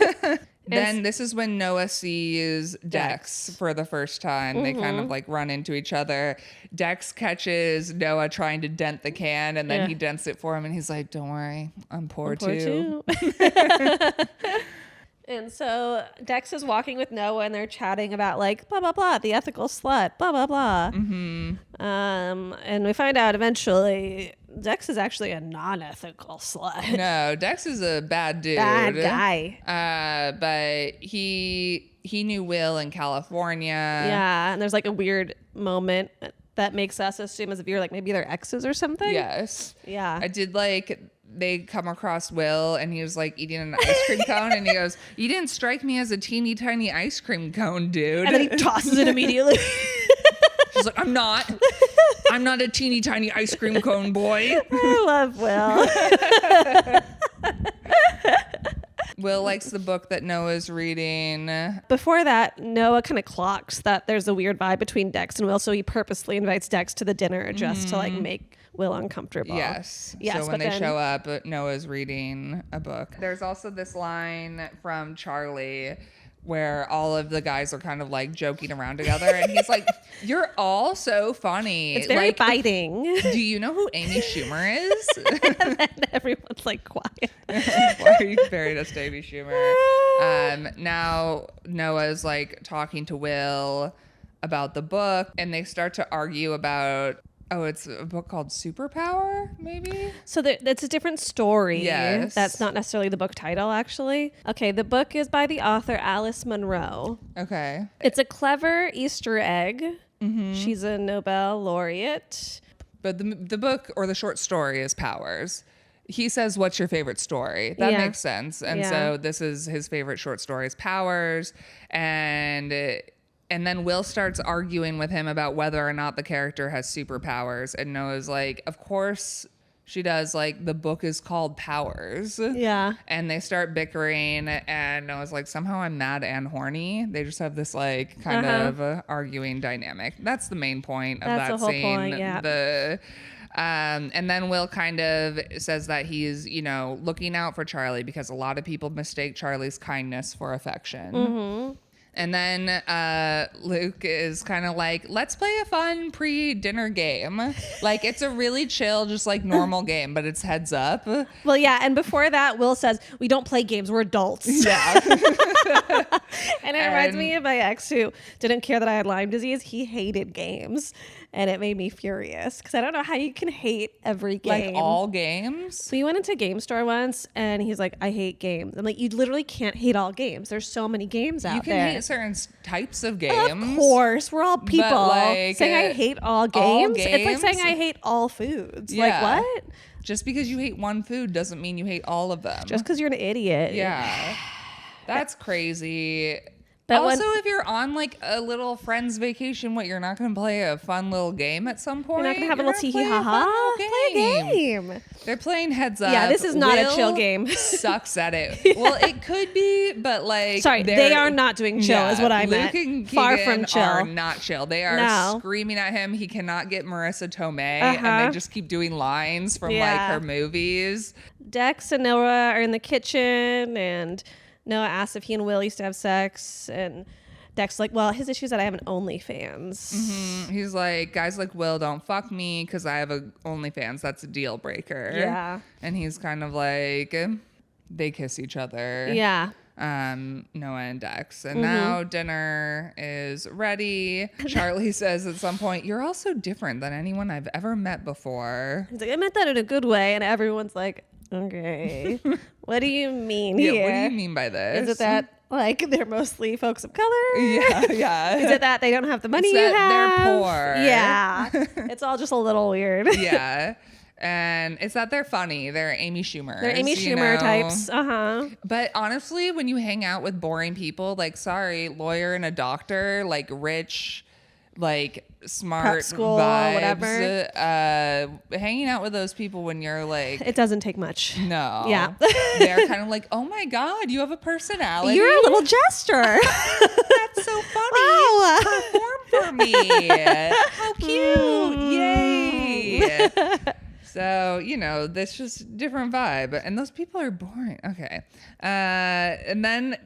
Then this is when Noah sees Dex for the first time. They kind of like run into each other. Dex catches Noah trying to dent the can, and then he dents it for him, and he's like, don't worry, I'm poor too. And so Dex is walking with Noah, and they're chatting about like blah blah blah, the ethical slut, blah blah blah. And we find out eventually Dex is actually a non-ethical slut. No, Dex is a bad dude. Bad guy. But he knew Will in California. Yeah, and there's like a weird moment that makes us assume as a viewer like maybe they're exes or something. Yes. Yeah. I did like they come across Will and he was like eating an ice cream cone and he goes, you didn't strike me as a teeny tiny ice cream cone, dude. And then he tosses it immediately. She's like, I'm not a teeny tiny ice cream cone boy. I love Will. Will likes the book that Noah's reading. Before that, Noah kind of clocks that there's a weird vibe between Dex and Will, so he purposely invites Dex to the dinner just to like make Will uncomfortable. Yes. So when they show up, Noah's reading a book. There's also this line from Charlie where all of the guys are kind of like joking around together and he's like, you're all so funny. It's very biting. Do you know who Amy Schumer is? And then everyone's like quiet. Why are you comparing us to Amy Schumer? Now Noah's like talking to Will about the book and they start to argue about, oh, it's a book called Superpower, maybe? So that's a different story. Yes. That's not necessarily the book title, actually. Okay, the book is by the author Alice Munro. Okay. It's a clever Easter egg. Mm-hmm. She's a Nobel laureate. But the book or the short story is Powers. He says, what's your favorite story? That makes sense. And so this is his favorite short story is Powers. And then Will starts arguing with him about whether or not the character has superpowers. And Noah's like, of course she does. Like, the book is called Powers. Yeah. And they start bickering. And Noah's like, somehow I'm mad and horny. They just have this, like, kind of arguing dynamic. That's the main point of that whole scene. point, yeah. And then Will kind of says that he's, looking out for Charlie because a lot of people mistake Charlie's kindness for affection. Mm-hmm. And then Luke is kind of like, let's play a fun pre-dinner game. Like, it's a really chill, just like normal game, but it's heads up. Well, yeah. And before that, Will says, we don't play games. We're adults. Yeah. And it reminds me of my ex who didn't care that I had Lyme disease. He hated games. And it made me furious because I don't know how you can hate every game. Like all games? We went into a game store once and he's like, I hate games. I'm like, you literally can't hate all games. There's so many games out there. You can hate certain types of games. Of course. We're all people. Like, saying I hate all games, it's like saying I hate all foods. Yeah. Like, what? Just because you hate one food doesn't mean you hate all of them. Just because you're an idiot. Yeah. That's crazy. But also, if you're on like a little friend's vacation, you're not going to play a fun little game at some point? You're not going to have a little tee ha ha? Play a game. They're playing heads up. Yeah, this is not a chill game. Sucks at it. Well, it could be, but like... Sorry, they are not doing chill is what I meant. Luke and Far Keegan from chill. are not chill. They are screaming at him. He cannot get Marissa Tomei. And they just keep doing lines from like her movies. Dex and Noah are in the kitchen and... Noah asks if he and Will used to have sex, and Dex like, well, his issue is that I have an OnlyFans. He's like, guys like Will don't fuck me because I have a OnlyFans. That's a deal breaker. Yeah. And he's kind of like, they kiss each other. Yeah. Noah and Dex. And now dinner is ready. Charlie says at some point, you're also different than anyone I've ever met before. He's like, I meant that in a good way. And everyone's like, okay, what do you mean Yeah, here? what do you mean by this? Is it that like they're mostly folks of color? Yeah. Is it that they don't have the money It's you that have? they're poor. Yeah. It's all just a little weird. Yeah. And it's that they're funny. They're Amy Schumer. They're Amy Schumer types. But honestly, when you hang out with boring people, like, sorry, lawyer and a doctor, like rich, like smart Prep school, vibes, whatever. hanging out with those people when you're like, It doesn't take much. no. Yeah. They're kind of like, oh my God, you have a personality. You're a little jester. That's so funny. Wow. Perform for me. How cute. Yay. So, this just different vibe. And those people are boring. Okay. And then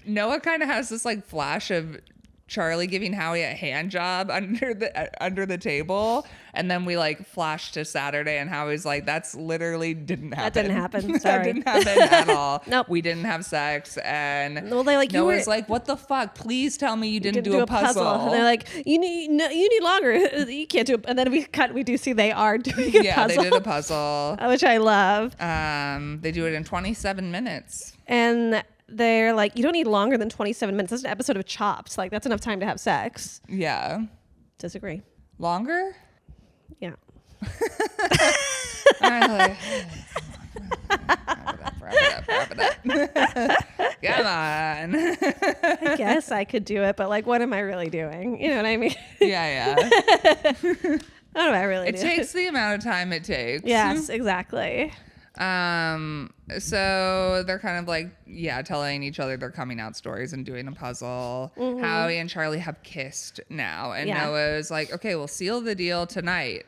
Noah kind of has this like flash of Charlie giving Howie a hand job under the table, and then we like flash to Saturday, and Howie's like, "That's literally didn't happen. That didn't happen. That Sorry. didn't happen at all. Nope. We didn't have sex." And Well, they like, Noah's like, "What the fuck? Please tell me you didn't do a puzzle." And they're like, you need longer. You can't do it. And then we do see they are doing a puzzle. Yeah, they did a puzzle, which I love. They do it in 27 minutes. And they're like, you don't need longer than 27 minutes. That's an episode of Chopped. Like, that's enough time to have sex. Yeah. Disagree. Longer? Yeah. I'm like, wrap it up. Come on. I guess I could do it, but like, what am I really doing? You know what I mean? Yeah. What am I really It doing? takes the amount of time it takes. Yes, exactly. So they're kind of like, telling each other their coming out stories and doing a puzzle. Howie and Charlie have kissed now. And Noah's like, okay, we'll seal the deal tonight.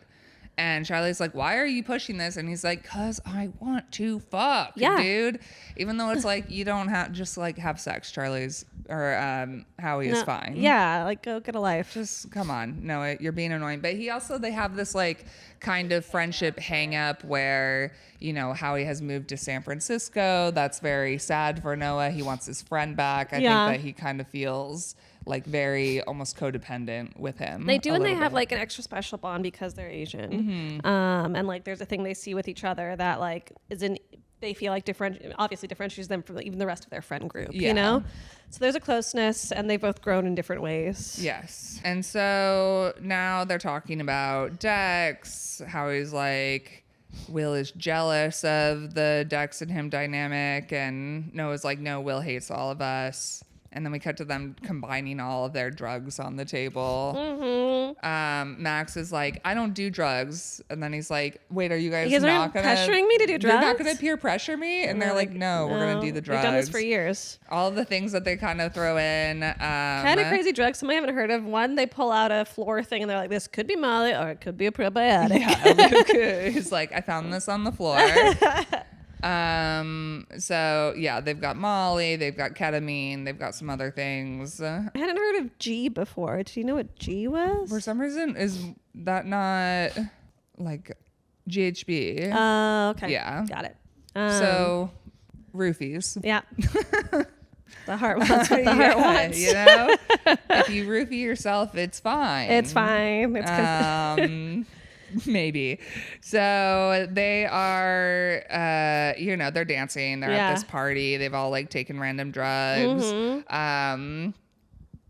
And Charlie's like, why are you pushing this? And he's like, cause I want to fuck, dude. Even though it's like, you don't have, just like have sex. Howie is fine. Yeah, like go get a life. Just come on. No, you're being annoying. But they have this like kind of friendship hang up where, Howie has moved to San Francisco. That's very sad for Noah. He wants his friend back. I think that he kind of feels like very almost codependent with him. They do, and they have like an extra special bond because they're Asian. And like there's a thing they see with each other that like they feel like obviously differentiates them from even the rest of their friend group, So there's a closeness, and they've both grown in different ways. Yes. And so now they're talking about Dex, how he's like, Will is jealous of the Dex and him dynamic, and Noah's like, no, Will hates all of us. And then we cut to them combining all of their drugs on the table. Max is like, I don't do drugs. And then he's like, wait, are you guys not going to... pressuring me to do drugs? You're not going to peer pressure me? And they're like, no, we're going to do the drugs. We've done this for years. All of the things that they kind of throw in. Kind of crazy drugs some I haven't heard of. One, they pull out a floor thing and they're like, this could be Molly or it could be a probiotic. Yeah, he's like, I found this on the floor. So yeah, they've got Molly, they've got ketamine, they've got some other things. I hadn't heard of G before. Do you know what G was? For some reason, is that not like GHB? Oh, okay. Yeah. Got it. So roofies. Yeah. The heart wants what the heart wants. If you roofie yourself, it's fine. It's fine. It's maybe. So they are, they're dancing. They're at this party. They've all like taken random drugs.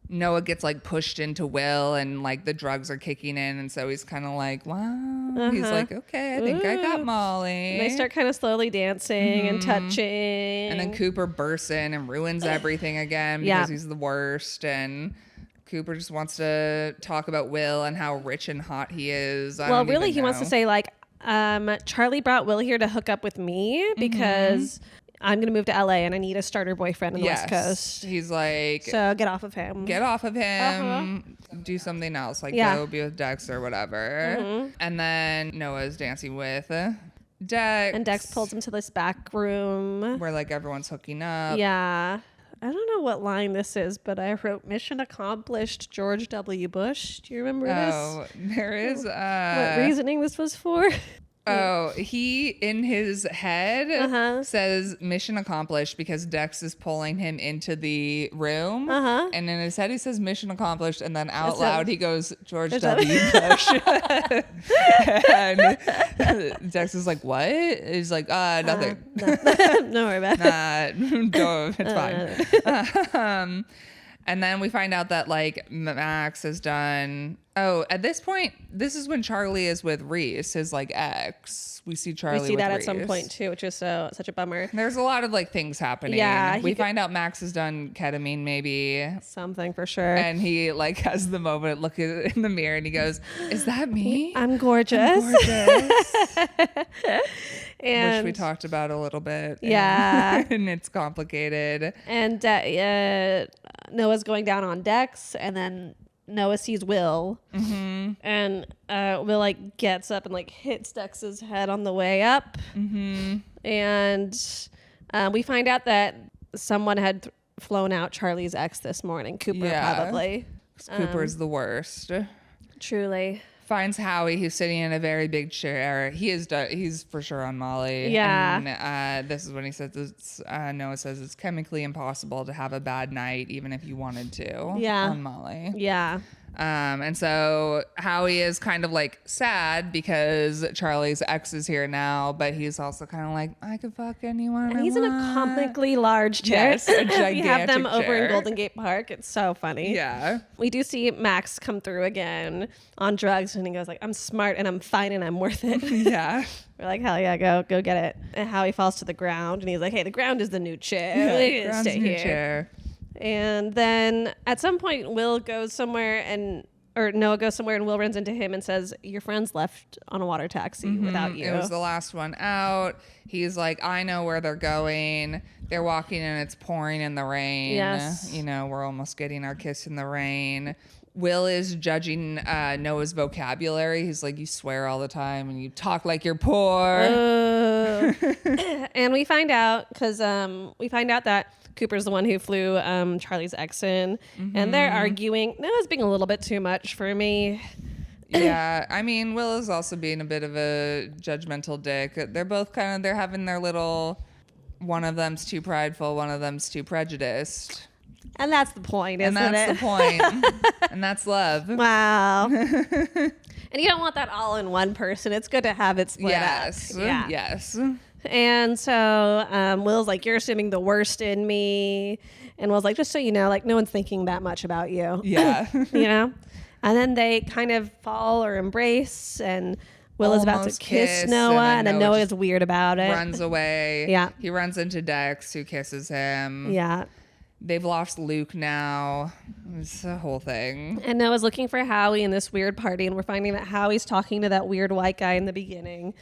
Noah gets like pushed into Will, and like the drugs are kicking in, and so he's kind of like, wow. He's like, okay, I think I got Molly. And they start kind of slowly dancing and touching. And then Cooper bursts in and ruins everything again because he's the worst. And Cooper just wants to talk about Will and how rich and hot he is. Well, really, he wants to say like, Charlie brought Will here to hook up with me because I'm going to move to LA and I need a starter boyfriend on the West Coast. He's like, so get off of him. Get off of him. Do something else. Like go be with Dex or whatever. And then Noah's dancing with Dex. And Dex pulls him to this back room where like everyone's hooking up. Yeah. I don't know what line this is, but I wrote mission accomplished George W. Bush. Do you remember this? Oh, there is What reasoning this was for? Oh, he in his head says mission accomplished because Dex is pulling him into the room. And in his head he says mission accomplished, and then out loud he goes George W. Bush. And Dex is like, what? He's like, nothing. Don't worry about it. No, it's fine. And then we find out that like Max has done. Oh, at this point, this is when Charlie is with Reese, his like ex. We see Charlie. We see with that Reese. at some point too, which is such a bummer. There's a lot of like things happening. Yeah, we find out Max has done ketamine, maybe something for sure. and he like has the moment look in the mirror and he goes, "Is that me? I'm gorgeous." I'm gorgeous." And which we talked about a little bit. Yeah. And it's complicated. And Noah's going down on Dex, and then Noah sees Will, and Will like gets up and like hits Dex's head on the way up, and we find out that someone had flown out Charlie's ex this morning. Cooper, probably. Cooper's the worst. Truly. Finds Howie, who's sitting in a very big chair. He's for sure on Molly. Yeah. And this is when he says Noah says it's chemically impossible to have a bad night even if you wanted to. Yeah. On Molly. Yeah. And so Howie is kind of like sad because Charlie's ex is here now, but he's also kind of like, I could fuck anyone. And he's in a comically large chair. Yes, a gigantic we have them over chair. in Golden Gate Park. It's so funny. Yeah. We do see Max come through again on drugs, and he goes like, I'm smart and I'm fine and I'm worth it. Yeah. We're like, hell yeah, go get it. And Howie falls to the ground, and he's like, hey, the ground is the new chair. Yeah, We need to ground's stay new here. chair. And then at some point, Will goes somewhere or Noah goes somewhere, and Will runs into him and says, your friends left on a water taxi without you. It was the last one out. He's like, I know where they're going. They're walking and it's pouring in the rain. Yes. You know, we're almost getting our kiss in the rain. Will is judging Noah's vocabulary. He's like, you swear all the time and you talk like you're poor. And we find out that Cooper's the one who flew Charlie's ex in, and they're arguing. Noah's being a little bit too much for me. Yeah, I mean, Will is also being a bit of a judgmental dick. They're both they're having their little, one of them's too prideful, one of them's too prejudiced. And that's the point, isn't it? And that's the point. And that's love. Wow. And you don't want that all in one person. It's good to have it split up. Yeah. Yes. And so Will's like, you're assuming the worst in me. And Will's like, just so you know, like, no one's thinking that much about you. Yeah. You know? And then they kind of fall or embrace, and Will is about to Almost kiss kiss, Noah, and then Noah just is weird about it. Runs away. Yeah. He runs into Dex, who kisses him. Yeah. They've lost Luke now. It's a whole thing. And Noah's looking for Howie in this weird party, and we're finding that Howie's talking to that weird white guy in the beginning.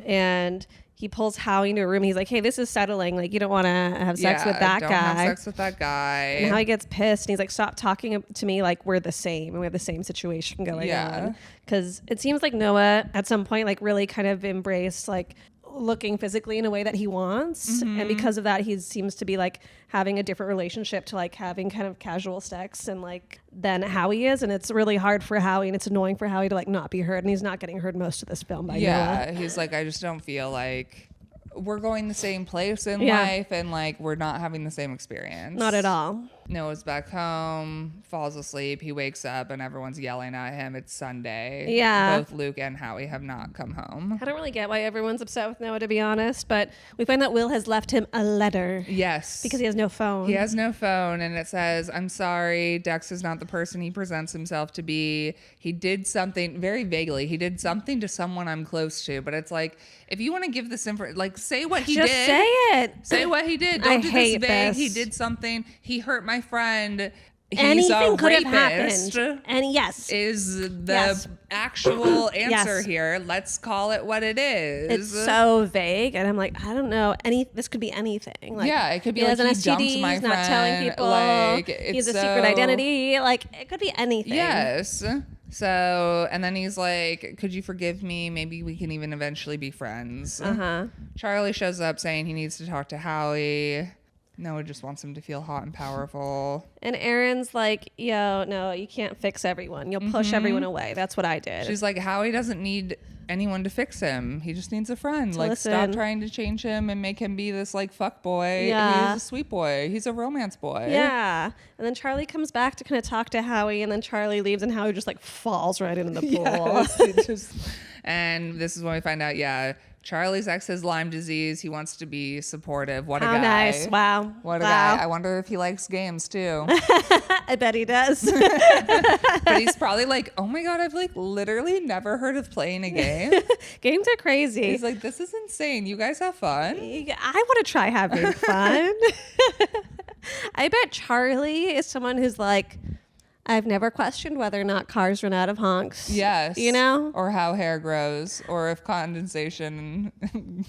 And he pulls Howie into a room. He's like, hey, this is settling. Like, you don't want to have sex with that don't guy. Have sex with that guy. And Howie gets pissed, and he's like, stop talking to me like we're the same, and we have the same situation going on. Because it seems like Noah, at some point, like really kind of embraced like looking physically in a way that he wants, and because of that he seems to be like having a different relationship to like having kind of casual sex and like than Howie is, and it's really hard for Howie, and it's annoying for Howie to like not be heard, and he's not getting heard most of this film by Noah. He's like, I just don't feel like we're going the same place in life, and like we're not having the same experience. Not at all. Noah's back home, falls asleep. He wakes up and everyone's yelling at him. It's Sunday. Yeah. Both Luke and Howie have not come home. I don't really get why everyone's upset with Noah, to be honest, but we find that Will has left him a letter. Yes. Because he has no phone. He has no phone, and it says, I'm sorry, Dex is not the person he presents himself to be. He did something, very vaguely, he did something to someone I'm close to, but it's like, if you want to give this info, like, say what he did. Just say it. Say what he did. Don't do hate this vague. this. He did something. He hurt my friend. He's Anything a could have rapist. happened. And yes. Is the actual answer here. Let's call it what it is. It's so vague, and I'm like, I don't know. This could be anything. Like, yeah, it could be he like has an he STD, dumped my he's friend. not telling people. Like, He has a secret identity. Like, it could be anything. Yes. So, and then he's like, could you forgive me? Maybe we can even eventually be friends. Uh-huh. Charlie shows up saying he needs to talk to Howie. Noah just wants him to feel hot and powerful. And Erin's like, yo, no, you can't fix everyone. You'll push everyone away. That's what I did. She's like, Howie doesn't need anyone to fix him. He just needs a friend. Like, stop trying to change him and make him be this like fuck boy. Yeah. He's a sweet boy. He's a romance boy. Yeah. And then Charlie comes back to kind of talk to Howie, and then Charlie leaves, and Howie just like falls right into the pool. And this is when we find out, Charlie's ex has Lyme disease. He wants to be supportive. What a guy. Nice. Wow. What a guy. I wonder if he likes games too. I bet he does. But he's probably like, oh my God, I've like literally never heard of playing a game. Games are crazy. He's like, this is insane. You guys have fun? I want to try having fun. I bet Charlie is someone who's like, I've never questioned whether or not cars run out of honks. Yes. You know? Or how hair grows, or if condensation,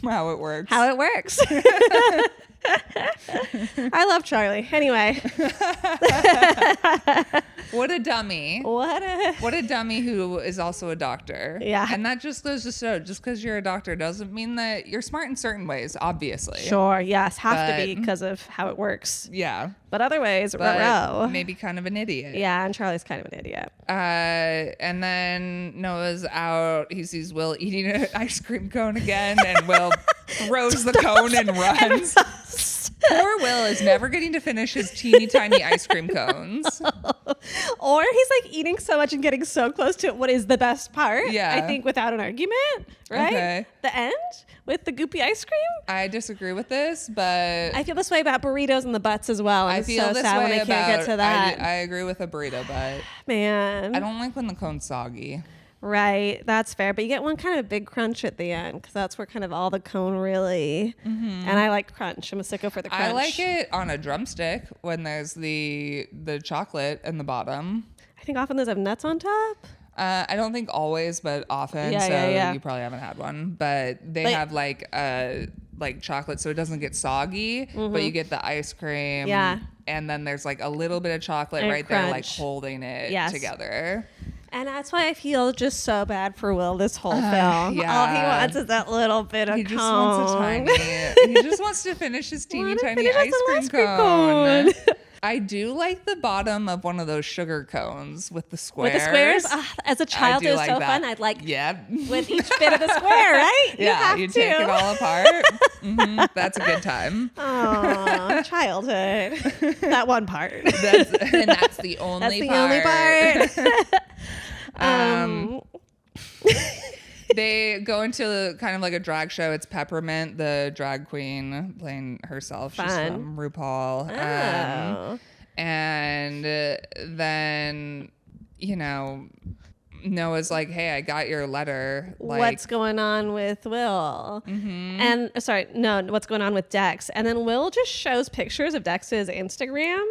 how it works. How it works. I love Charlie. Anyway. What a dummy. What a dummy who is also a doctor. Yeah. And that just goes to show, just because you're a doctor doesn't mean that you're smart in certain ways, obviously. Sure, yes. Have to be because of how it works. Yeah. But other ways, row. Maybe kind of an idiot. Yeah, and Charlie's kind of an idiot. And then Noah's out. He sees Will eating an ice cream cone again, and Will throws the cone and runs. Poor Will is never getting to finish his teeny tiny ice cream cones. Or he's like eating so much and getting so close to what is the best part. Yeah. I think without an argument, right? Okay. The end with the goopy ice cream. I disagree with this, but I feel this way about burritos and the butts as well. And I it's feel so this sad way when I can't get to that. I agree with a burrito, but Man. I don't like when the cone's soggy. Right, that's fair. But you get one kind of big crunch at the end because that's where kind of all the cone really. And I like crunch. I'm a sicko for the crunch. I like it on a drumstick when there's the chocolate in the bottom. I think often those have nuts on top. I don't think always, but often. Yeah. You probably haven't had one, but they have like chocolate, so it doesn't get soggy, but you get the ice cream. Yeah. And then there's like a little bit of chocolate And right there, like crunch. holding it together. And that's why I feel just so bad for Will this whole film. Yeah. All he wants is that little bit of He cone. just wants a tiny. He just wants to finish his teeny tiny ice cream cone. I do like the bottom of one of those sugar cones with the squares. With the squares? As a child, it was so fun. I'd like with each bit of the square, right? Yeah, you take it all apart. That's a good time. Oh, childhood. That one part. That's the only part. They go into kind of like a drag show. It's Peppermint, the drag queen, playing herself. Fun. She's from RuPaul. And then, Noah's like, hey, I got your letter. Like, what's going on with Will? And what's going on with Dex? And then Will just shows pictures of Dex's Instagram.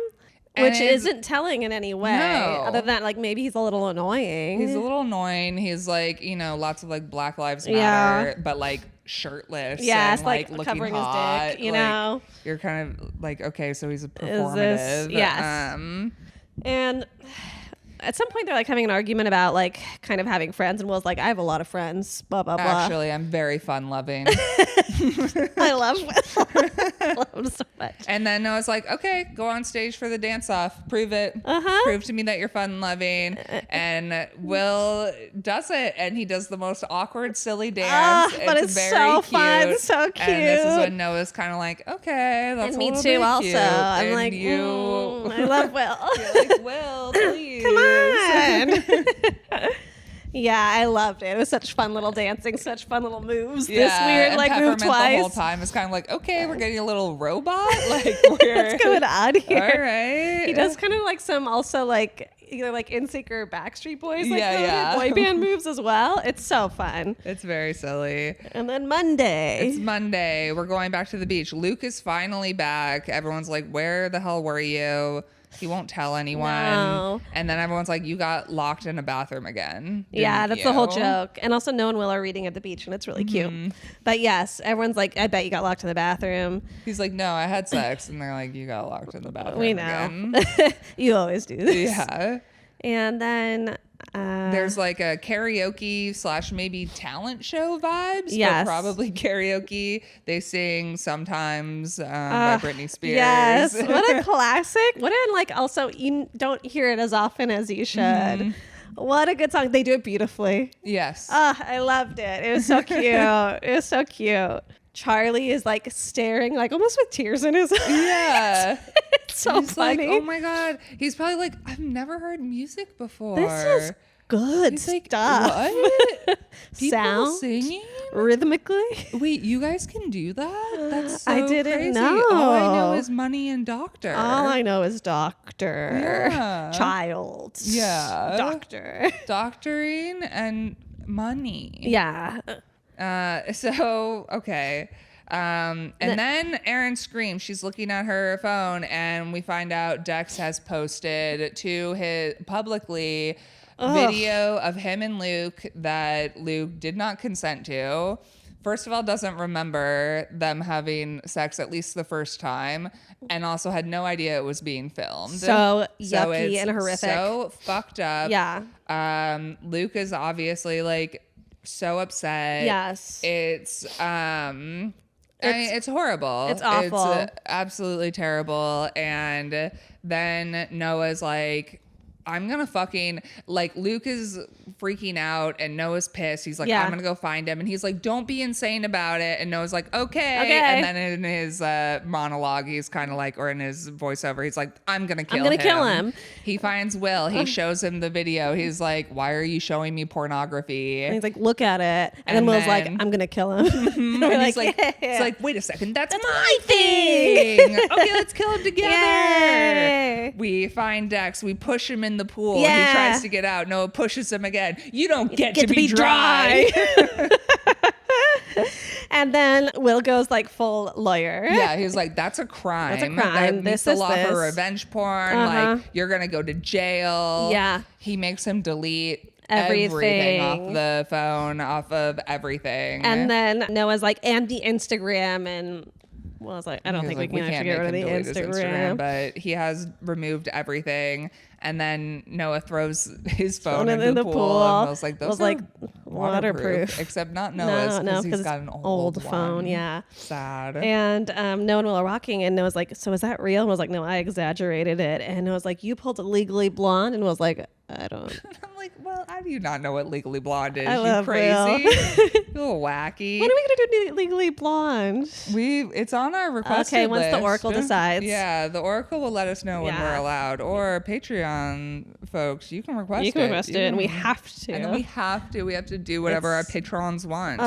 Which isn't telling in any way, other than like maybe he's a little annoying. He's a little annoying. He's like, lots of like Black Lives Matter, but like shirtless. Yes, and, like looking covering hot. his dick, you know. You're kind of like, okay, so he's a performative. Yes. And at some point they're like having an argument about like kind of having friends, and Will's like, I have a lot of friends, blah blah blah. Actually, I'm very fun loving. I love Will. I love him so much. And then Noah's like, okay, go on stage for the dance off. Prove it. Prove to me that you're fun loving. And Will does it, and he does the most awkward, silly dance. But it's very so cute. fun, so cute. And this is when Noah's kind of like, okay, that's And a me little too. bit Also, cute. I'm And like, I love Will. You're like, Will, please. Come on. Yeah, I loved it. It was such fun little dancing, such fun little moves. Yeah, this weird and like move Peppermint twice. The whole time is kind of like, okay, we're getting a little robot. Like, what's going on here? All right. He does kind of like some also like either like NSYNC or Backstreet Boys, like boy band moves as well. It's so fun. It's very silly. And then Monday. It's Monday. We're going back to the beach. Luke is finally back. Everyone's like, where the hell were you? He won't tell anyone. No. And then everyone's like, you got locked in a bathroom again. Yeah, that's the whole joke. And also no and Will are reading at the beach, and it's really cute. But yes, everyone's like, I bet you got locked in the bathroom. He's like, no, I had sex. And they're like, you got locked in the bathroom We know. again. You always do this. Yeah. And then There's like a karaoke / maybe talent show vibes, yes. but probably karaoke. They sing Sometimes by Britney Spears. Yes, what a classic. What a, like, also, you don't hear it as often as you should. Mm-hmm. What a good song. They do it beautifully. Yes. I loved it. It was so cute. It was so cute. Charlie is like staring, like almost with tears in his eyes. Yeah. It's so He's funny. like, oh my God. He's probably like, I've never heard music before. This is good stuff. What? People Sound singing rhythmically. Wait, you guys can do that? That's so I didn't crazy. know. All I know is money and doctor. All I know is doctor. Yeah. Child. Yeah. Doctor. Doctoring and money. Yeah. So okay. And then Erin screams. She's looking at her phone, and we find out Dex has posted to his publicly video of him and Luke that Luke did not consent to. First of all, doesn't remember them having sex at least the first time, and also had no idea it was being filmed. So yucky and horrific. So fucked up. Yeah. Luke is obviously like so upset. Yes. It's I mean, it's horrible. It's awful. It's absolutely terrible. And then Noah's like, I'm gonna fucking, like, Luke is freaking out and Noah's pissed. He's like, I'm gonna go find him. And he's like, don't be insane about it. And Noah's like, okay. And then in his monologue, he's kind of like, or in his voiceover, he's like, I'm gonna kill him. He finds Will. He shows him the video. He's like, why are you showing me pornography? And he's like, look at it. And then Will's like, I'm gonna kill him. And he's like, it's like, wait a second, that's my thing. Okay, let's kill him together. Yay. We find Dex. We push him in the pool. He tries to get out. Noah pushes him again. You don't get to be dry. And then Will goes like full lawyer. Yeah, he was like, that's a crime. That's a crime. That meets the law for revenge porn. Like, you're going to go to jail. Yeah. He makes him delete everything off the phone, off of everything. And then Noah's like, and the Instagram, and well, I was like, I don't think we can actually get rid of the Instagram. But he has removed everything. And then Noah throws his phone into the pool. And Will's like, those are waterproof. Except not Noah's, because he's got an old phone. Yeah. Sad. And Noah and Will are walking, and Noah's like, so is that real? And Will's like, no, I exaggerated it. And Noah's like, you pulled a Legally Blonde? And Will's like, I don't. I'm like, well, how do you not know what Legally Blonde is? I love crazy. Will. You're wacky. When are we gonna do Legally Blonde? It's on our requested list. list. Once the Oracle decides. Yeah, the Oracle will let us know when we're allowed. Or Patreon folks, you can request it. You can request it, and we have to. And we have to. We have to do whatever our patrons want.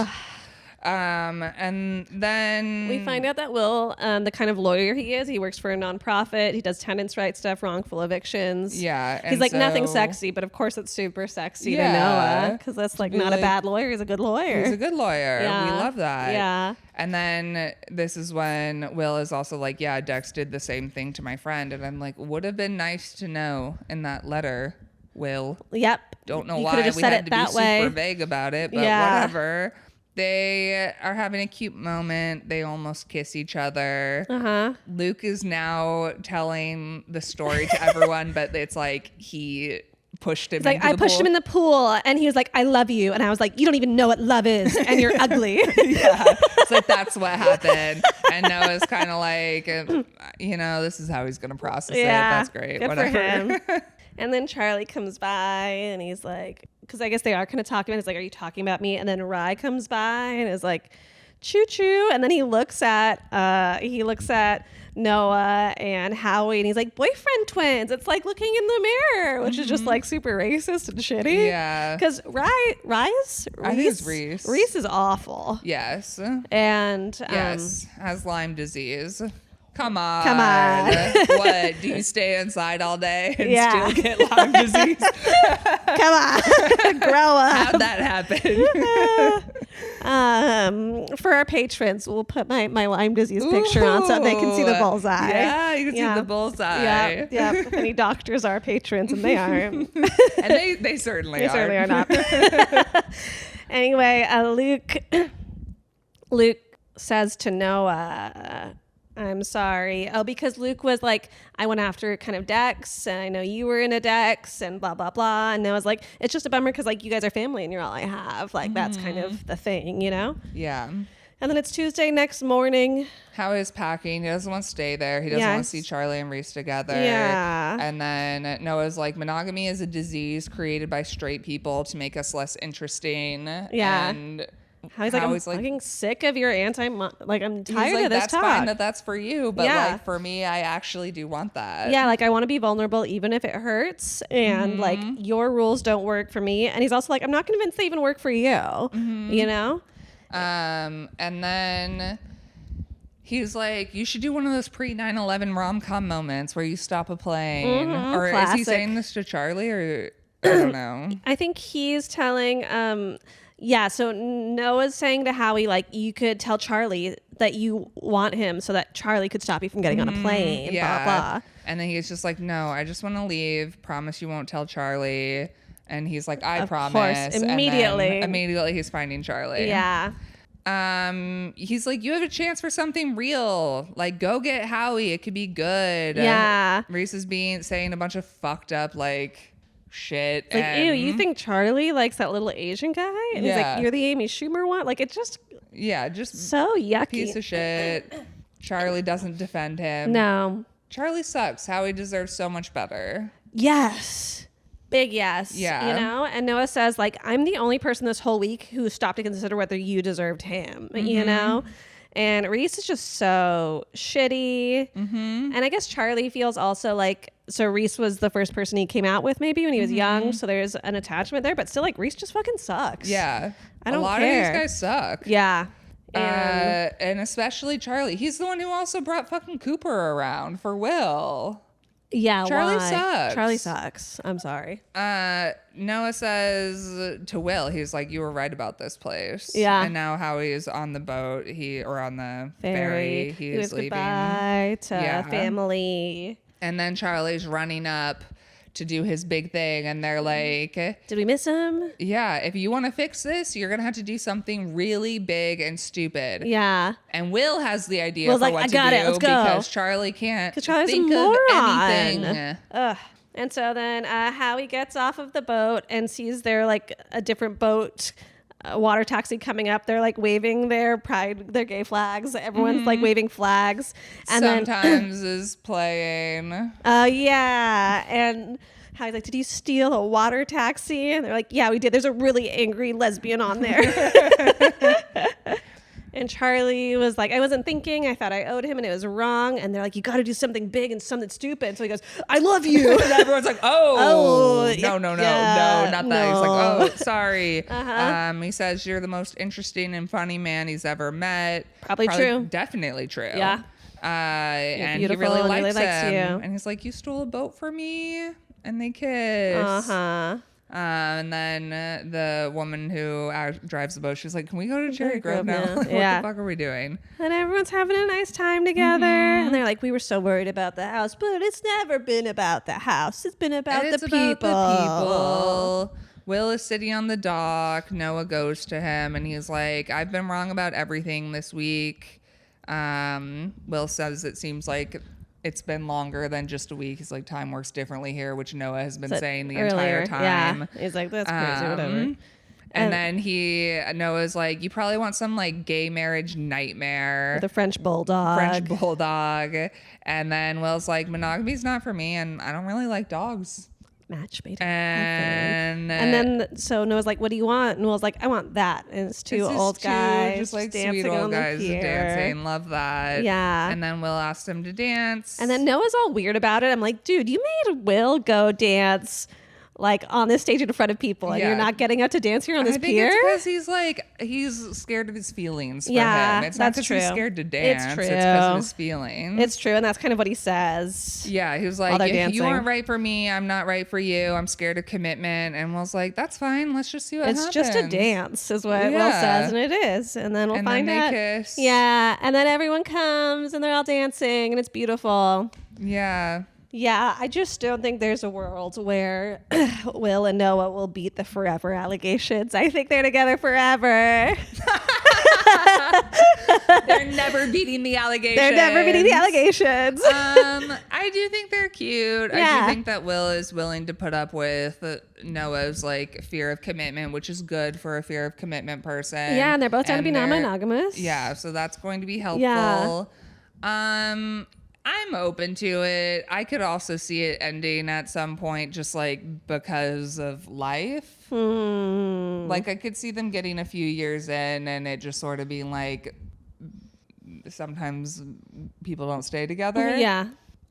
And then we find out that Will, the kind of lawyer he is, he works for a nonprofit. He does tenants' rights stuff, wrongful evictions. Yeah. He's like, nothing sexy, but of course it's super sexy to Noah, because that's like not a bad lawyer. He's a good lawyer. He's a good lawyer. Yeah. We love that. Yeah. And then this is when Will is also like, yeah, Dex did the same thing to my friend. And I'm like, would have been nice to know in that letter, Will. Yep. Don't know why we had to be super vague about it, but whatever. They are having a cute moment. They almost kiss each other. Luke is now telling the story to everyone, but it's like he pushed him. Like, I pushed him in the pool, and he was like, "I love you," and I was like, "You don't even know what love is, and you're ugly." Yeah, it's like that's what happened. And Noah's kind of like, this is how he's gonna process it. That's great. Good whatever. For him. And then Charlie comes by, and he's like, because I guess they are kind of talking about it. He's like, are you talking about me? And then Rye comes by and is like, choo choo. And then he looks at Noah and Howie, and he's like, boyfriend twins. It's like looking in the mirror, which is just like super racist and shitty. Yeah. Because Reese is awful. Yes. And yes, has Lyme disease. Come on. What? Do you stay inside all day and still get Lyme disease? Come on. Grow up. How'd that happen? For our patrons, we'll put my Lyme disease picture on so they can see the bullseye. Yeah, you can see the bullseye. Yeah. If any doctors are patrons, and they aren't. And they certainly are. They certainly are not. Anyway, Luke says to Noah, I'm sorry. Oh, because Luke was like, I went after kind of Dex, and I know you were in a Dex, and blah, blah, blah. And I was like, it's just a bummer because, like, you guys are family and you're all I have. Like, that's kind of the thing, you know? Yeah. And then it's Tuesday next morning. Howie's packing. He doesn't want to stay there. He doesn't want to see Charlie and Reese together. Yeah. And then Noah's like, monogamy is a disease created by straight people to make us less interesting. Yeah. And Howie's like, I'm fucking sick of your I'm tired of this that's talk. Fine that's for you, but like for me, I actually do want that. Yeah, like I want to be vulnerable even if it hurts, and like your rules don't work for me. And he's also like, I'm not convinced they even work for you. You know? And then he's like, you should do one of those pre 9/11 rom-com moments where you stop a plane. Or classic. Is he saying this to Charlie, or I don't know. I think he's telling so Noah's saying to Howie, like, you could tell Charlie that you want him so that Charlie could stop you from getting on a plane, blah, blah. And then he's just like, no, I just want to leave. Promise you won't tell Charlie. And he's like, I promise. Of course, immediately. And then immediately he's finding Charlie. Yeah. He's like, you have a chance for something real. Like, go get Howie. It could be good. Yeah. Reese is saying a bunch of fucked up, like, shit. Like, ew, you think Charlie likes that little Asian guy? And he's like, you're the Amy Schumer one? Like, it just... Yeah, just... So yucky. Piece of shit. Charlie doesn't defend him. No. Charlie sucks. Howie deserves so much better. Yes. Big yes. Yeah. You know? And Noah says, like, I'm the only person this whole week who stopped to consider whether you deserved him, you know? And Reese is just so shitty. And I guess Charlie feels also like, so Reese was the first person he came out with maybe when he was young. So there's an attachment there, but still like Reese just fucking sucks. Yeah. I don't care. A lot of these guys suck. Yeah. And especially Charlie. He's the one who also brought fucking Cooper around for Will. Yeah, Charlie sucks. Charlie sucks. I'm sorry. Noah says to Will, he's like, you were right about this place. Yeah. And now Howie's on the boat, or on the ferry. He is leaving. Goodbye to family. And then Charlie's running up to do his big thing, and they're like, did we miss him? Yeah, if you want to fix this, you're gonna have to do something really big and stupid. Yeah. And Will has the idea Will's for like, what I to got do it. Let's go. because Charlie can't Charlie's think a moron. of anything. Ugh. And so then Howie gets off of the boat and sees there like a different boat, water taxi coming up. They're like waving their gay flags. Everyone's like waving flags. And sometimes is playing. Yeah. And Howie's like, did you steal a water taxi? And they're like, yeah, we did. There's a really angry lesbian on there. And Charlie was like, I wasn't thinking. I thought I owed him and it was wrong. And they're like, you got to do something big and something stupid. So he goes, I love you. And everyone's like, no, not that. No. He's like, oh, sorry. He says, you're the most interesting and funny man he's ever met. Probably true. Definitely true. Yeah. And he really likes him. You. And he's like, you stole a boat for me? And they kiss. And then the woman who drives the boat, she's like, can we go to Cherry Grove now? Like, what the fuck are we doing? And everyone's having a nice time together. And they're like, we were so worried about the house, but it's never been about the house. It's been about the people. Will is sitting on the dock. Noah goes to him and he's like, I've been wrong about everything this week. Will says it seems like it's been longer than just a week. He's like, time works differently here, which Noah has been saying the entire time. Yeah. He's like, that's crazy, whatever. And then Noah's like, you probably want some like gay marriage nightmare. The French bulldog. And then Will's like, monogamy's not for me, and I don't really like dogs. Match made and then so Noah's like, what do you want? And Will's like, I want that. And it's two old guys just like dancing sweet old on guys the pier. dancing. Love that. Yeah. And then Will asked him to dance, and then Noah's all weird about it. I'm like, dude, you made Will go dance like on this stage in front of people, and you're not getting out to dance here on this pier? It's because he's scared of his feelings for him. It's not because he's scared to dance. It's because of his feelings. It's true, and that's kind of what he says. Yeah, he was like, you aren't right for me, I'm not right for you, I'm scared of commitment. And Will's like, that's fine, let's just see what happens. It's just a dance is what Will says, and it is. And then we'll find out. And then they kiss. Yeah, and then everyone comes, and they're all dancing, and it's beautiful. Yeah. Yeah, I just don't think there's a world where Will and Noah will beat the forever allegations. I think they're together forever. They're never beating the allegations. I do think they're cute. Yeah. I do think that Will is willing to put up with Noah's like fear of commitment, which is good for a fear of commitment person. Yeah, and they're both trying to be non-monogamous. Yeah, so that's going to be helpful. Yeah. I'm open to it. I could also see it ending at some point just like because of life. Like I could see them getting a few years in and it just sort of being like sometimes people don't stay together. Yeah.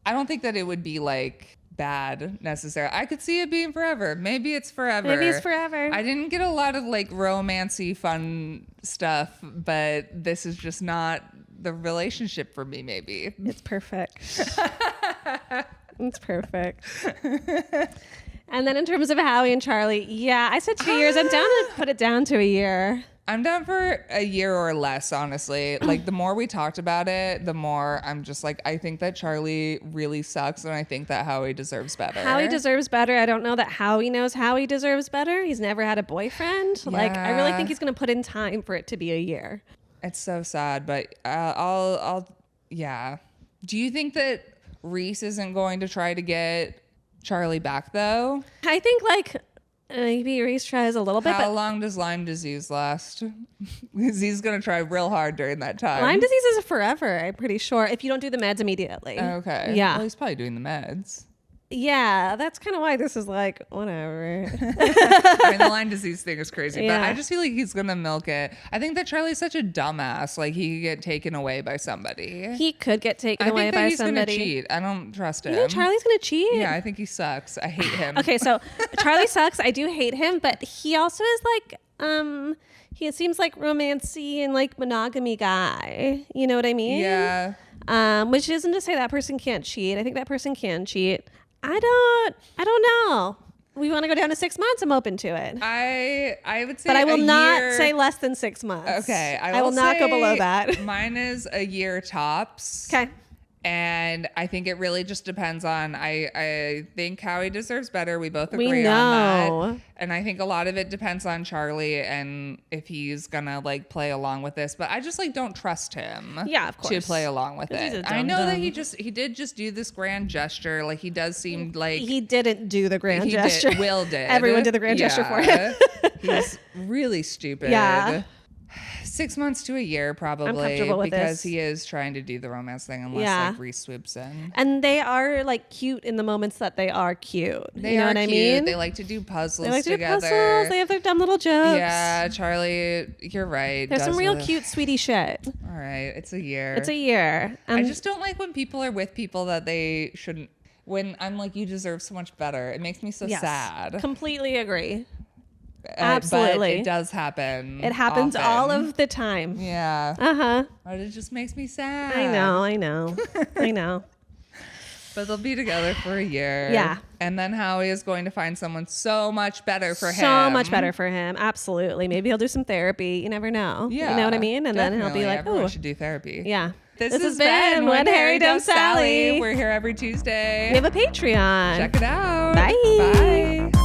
I don't think that it would be like bad necessarily. I could see it being forever. Maybe it's forever. I didn't get a lot of like romancy fun stuff, but this is just not the relationship for me. Maybe it's perfect. It's perfect. And then in terms of Howie and Charlie, yeah, I said 2 years. I'm down to put it down to a year. I'm down for a year or less, honestly. Like, the more we talked about it, the more I'm just like, I think that Charlie really sucks, and I think that Howie deserves better. Howie deserves better. I don't know that Howie knows Howie deserves better. He's never had a boyfriend. Yeah. Like, I really think he's going to put in time for it to be a year. It's so sad, but yeah. Do you think that Reese isn't going to try to get Charlie back, though? I think, like... maybe Reese tries a little bit. How long does Lyme disease last? Because he's going to try real hard during that time. Lyme disease is forever, I'm pretty sure, if you don't do the meds immediately. Okay. Yeah. Well, he's probably doing the meds. Yeah, that's kind of why this is like, whatever. I mean, the Lyme disease thing is crazy, Yeah. but I just feel like he's going to milk it. I think that Charlie's such a dumbass. Like, he could get taken away by somebody. He could get taken away by somebody. I think that he's going to cheat. I don't trust him. You think Charlie's going to cheat? Yeah, I think he sucks. I hate him. Okay, so Charlie sucks. I do hate him, but he also is like, he seems like romancy and like monogamy guy. You know what I mean? Yeah. Which isn't to say that person can't cheat. I think that person can cheat. I don't know. We want to go down to 6 months. I'm open to it. I would say, but I will not say less than 6 months. Okay, I will not go below that. Mine is a year tops. Okay. And I think it really just depends on, I think Howie deserves better. We both agree on that. And I think a lot of it depends on Charlie and if he's going to like play along with this. But I just like don't trust him. Yeah, of course. To play along with it. I know that he did just do this grand gesture. Like he does seem like. He didn't do the grand gesture. Will did. Everyone did the grand gesture for him. He's really stupid. Yeah. 6 months to a year, probably. I'm comfortable with because this. he is trying to do the romance thing unless like Reese swoops in. And they are like cute in the moments that they are cute. They you know are what I cute. mean? They like to do puzzles They together. They have their dumb little jokes. Yeah, Charlie, you're right. There's some real cute, sweetie shit. All right, it's a year. It's a year. I just don't like when people are with people that they shouldn't. When I'm like, you deserve so much better. It makes me so sad. Completely agree. Absolutely. But it does happen. It happens often. all of the time. Yeah. Uh-huh. But it just makes me sad. I know. I know. But they'll be together for a year. Yeah. And then Howie is going to find someone so much better for him. So much better for him. Absolutely. Maybe he'll do some therapy. You never know. Yeah. You know what I mean? And then he'll be like, everyone oh. should do therapy. Yeah. This has been When Harry Dumps Sally. We're here every Tuesday. We have a Patreon. Check it out. Bye. Bye.